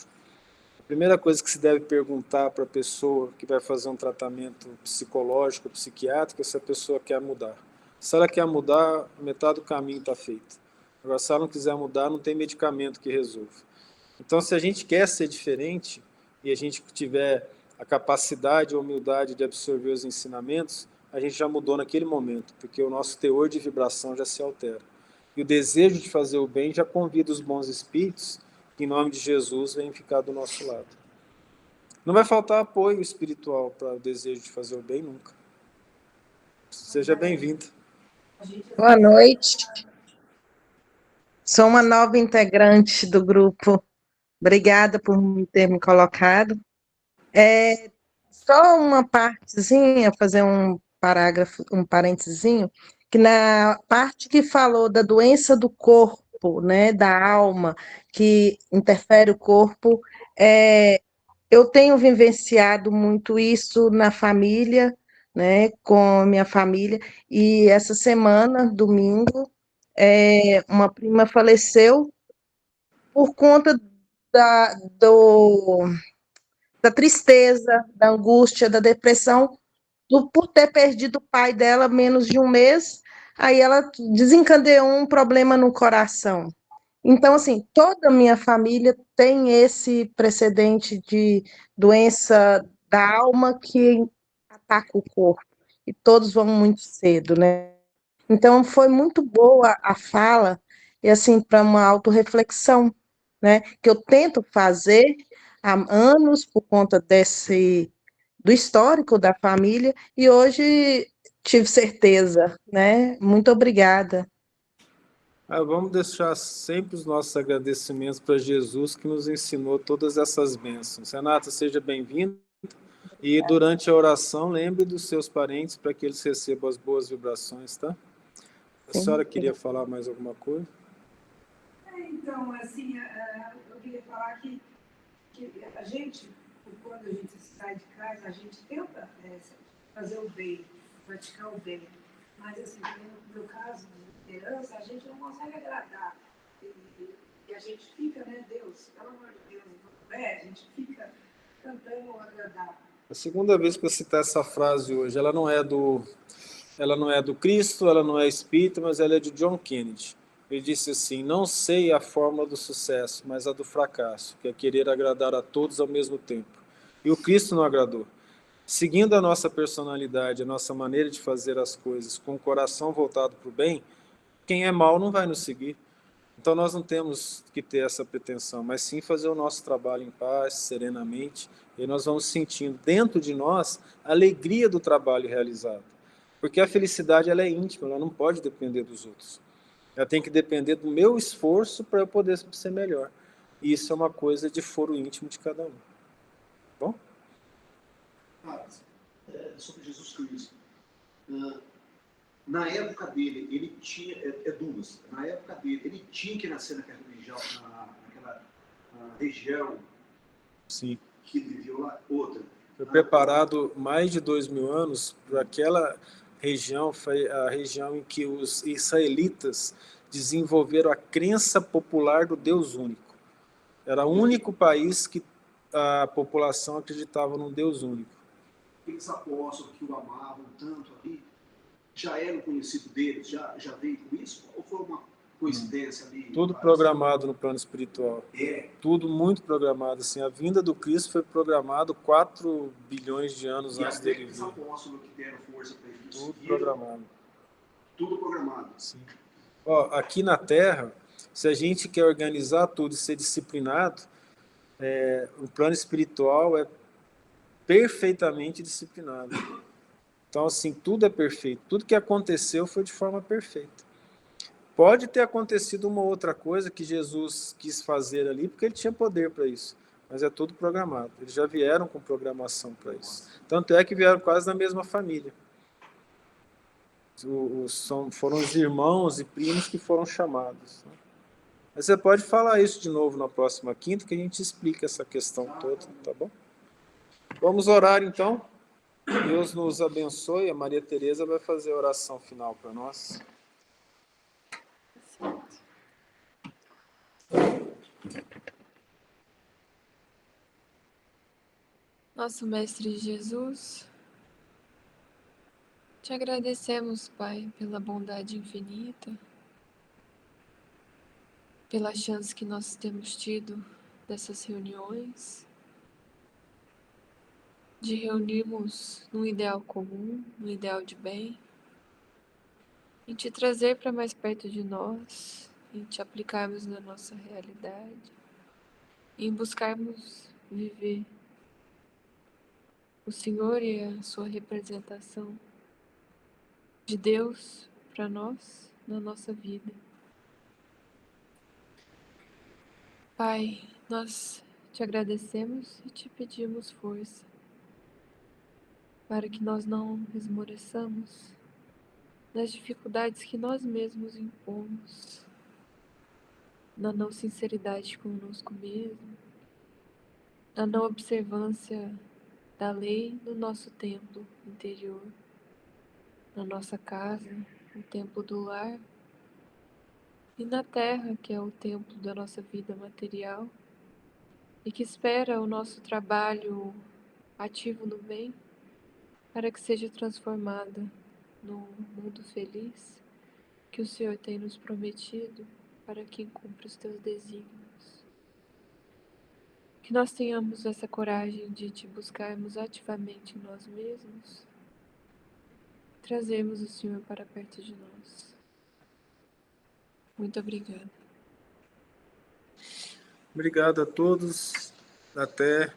a primeira coisa que se deve perguntar para a pessoa que vai fazer um tratamento psicológico, psiquiátrico, é se a pessoa quer mudar. Se ela quer mudar, metade do caminho está feito. Agora, se ela não quiser mudar, não tem medicamento que resolva. Então, se a gente quer ser diferente e a gente tiver a capacidade, a humildade de absorver os ensinamentos, a gente já mudou naquele momento, porque o nosso teor de vibração já se altera. E o desejo de fazer o bem já convida os bons espíritos, que em nome de Jesus vêm ficar do nosso lado. Não vai faltar apoio espiritual para o desejo de fazer o bem nunca. Seja bem-vindo. Boa noite. Sou uma nova integrante do grupo. Obrigada por ter me colocado. Só uma partezinha, fazer um parágrafo, um parentezinho, que na parte que falou da doença do corpo, né, da alma, que interfere o corpo, eu tenho vivenciado muito isso na família, né, com minha família, e essa semana, domingo, uma prima faleceu por conta da, do, da tristeza, da angústia, da depressão, por ter perdido o pai dela menos de um mês, aí ela desencadeou um problema no coração. Então, assim, toda a minha família tem esse precedente de doença da alma que ataca o corpo, e todos vão muito cedo, né? Então, foi muito boa a fala, e assim, para uma autorreflexão, né? Que eu tento fazer há anos por conta do histórico da família, e hoje tive certeza, né? Muito obrigada. Vamos deixar sempre os nossos agradecimentos para Jesus, que nos ensinou todas essas bênçãos. Renata, seja bem-vinda. E durante a oração, lembre dos seus parentes para que eles recebam as boas vibrações, tá? A senhora queria falar mais alguma coisa? Então, assim, eu queria falar que a gente, quando a gente sai de casa, a gente tenta fazer o bem, praticar o bem. Mas, assim, no meu caso, de liderança, a gente não consegue agradar. E a gente fica, né, Deus, pelo amor de Deus, a gente fica tentando agradar. A segunda vez que eu citar essa frase hoje, ela não é do Cristo, ela não é espírita, mas ela é de John Kennedy. Ele disse assim: não sei a fórmula do sucesso, mas a do fracasso, que é querer agradar a todos ao mesmo tempo. E o Cristo não agradou. Seguindo a nossa personalidade, a nossa maneira de fazer as coisas, com o coração voltado para o bem, quem é mal não vai nos seguir. Então nós não temos que ter essa pretensão, mas sim fazer o nosso trabalho em paz, serenamente, e nós vamos sentindo dentro de nós a alegria do trabalho realizado. Porque a felicidade ela é íntima, ela não pode depender dos outros. Ela tem que depender do meu esforço para eu poder ser melhor. E isso é uma coisa de foro íntimo de cada um. Bom? Sobre Jesus Cristo. Na época dele, ele tinha... duas. Na época dele, ele tinha que nascer naquela região Sim. Que ele viveu lá. Outra. Foi preparado mais de 2000 anos para aquela região, foi a região em que os israelitas desenvolveram a crença popular do Deus único. Era o único país que a população acreditava num Deus único. Aqueles apóstolos que o amavam tanto ali, já eram conhecidos deles? Já veio com isso? Ou foi uma coincidência ali? Tudo programado no plano espiritual. Tudo muito programado. Assim, a vinda do Cristo foi programado 4 bilhões de anos antes dele vir. E aqueles apóstolos que deram força para ele? Tudo programado. Tudo programado. Sim. Aqui na Terra, se a gente quer organizar tudo e ser disciplinado, o plano espiritual é perfeitamente disciplinado. Então, assim, tudo é perfeito. Tudo que aconteceu foi de forma perfeita. Pode ter acontecido uma outra coisa que Jesus quis fazer ali, porque ele tinha poder para isso. Mas é tudo programado. Eles já vieram com programação para isso. Tanto é que vieram quase na mesma família. Foram os irmãos e primos que foram chamados. Mas você pode falar isso de novo na próxima quinta, que a gente explica essa questão toda, tá bom? Vamos orar, então. Deus nos abençoe. A Maria Tereza vai fazer a oração final para nós. Nosso Mestre Jesus, te agradecemos, Pai, pela bondade infinita, pela chance que nós temos tido dessas reuniões, de reunirmos num ideal comum, num ideal de bem, em te trazer para mais perto de nós, em te aplicarmos na nossa realidade, em buscarmos viver o Senhor e a sua representação de Deus para nós, na nossa vida. Pai, nós te agradecemos e te pedimos força para que nós não esmoreçamos nas dificuldades que nós mesmos impomos, na não sinceridade conosco mesmo, na não observância da lei no nosso templo interior, na nossa casa, o templo do lar, e na terra, que é o templo da nossa vida material, e que espera o nosso trabalho ativo no bem, para que seja transformada no mundo feliz que o Senhor tem nos prometido para quem cumpre os teus desígnios. Que nós tenhamos essa coragem de te buscarmos ativamente em nós mesmos, trazermos o Senhor para perto de nós. Muito obrigada. Obrigado a todos. Até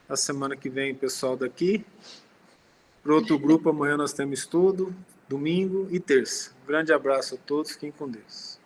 a semana que vem, pessoal daqui. Para outro grupo, amanhã nós temos estudo, domingo e terça. Um grande abraço a todos, fiquem com Deus.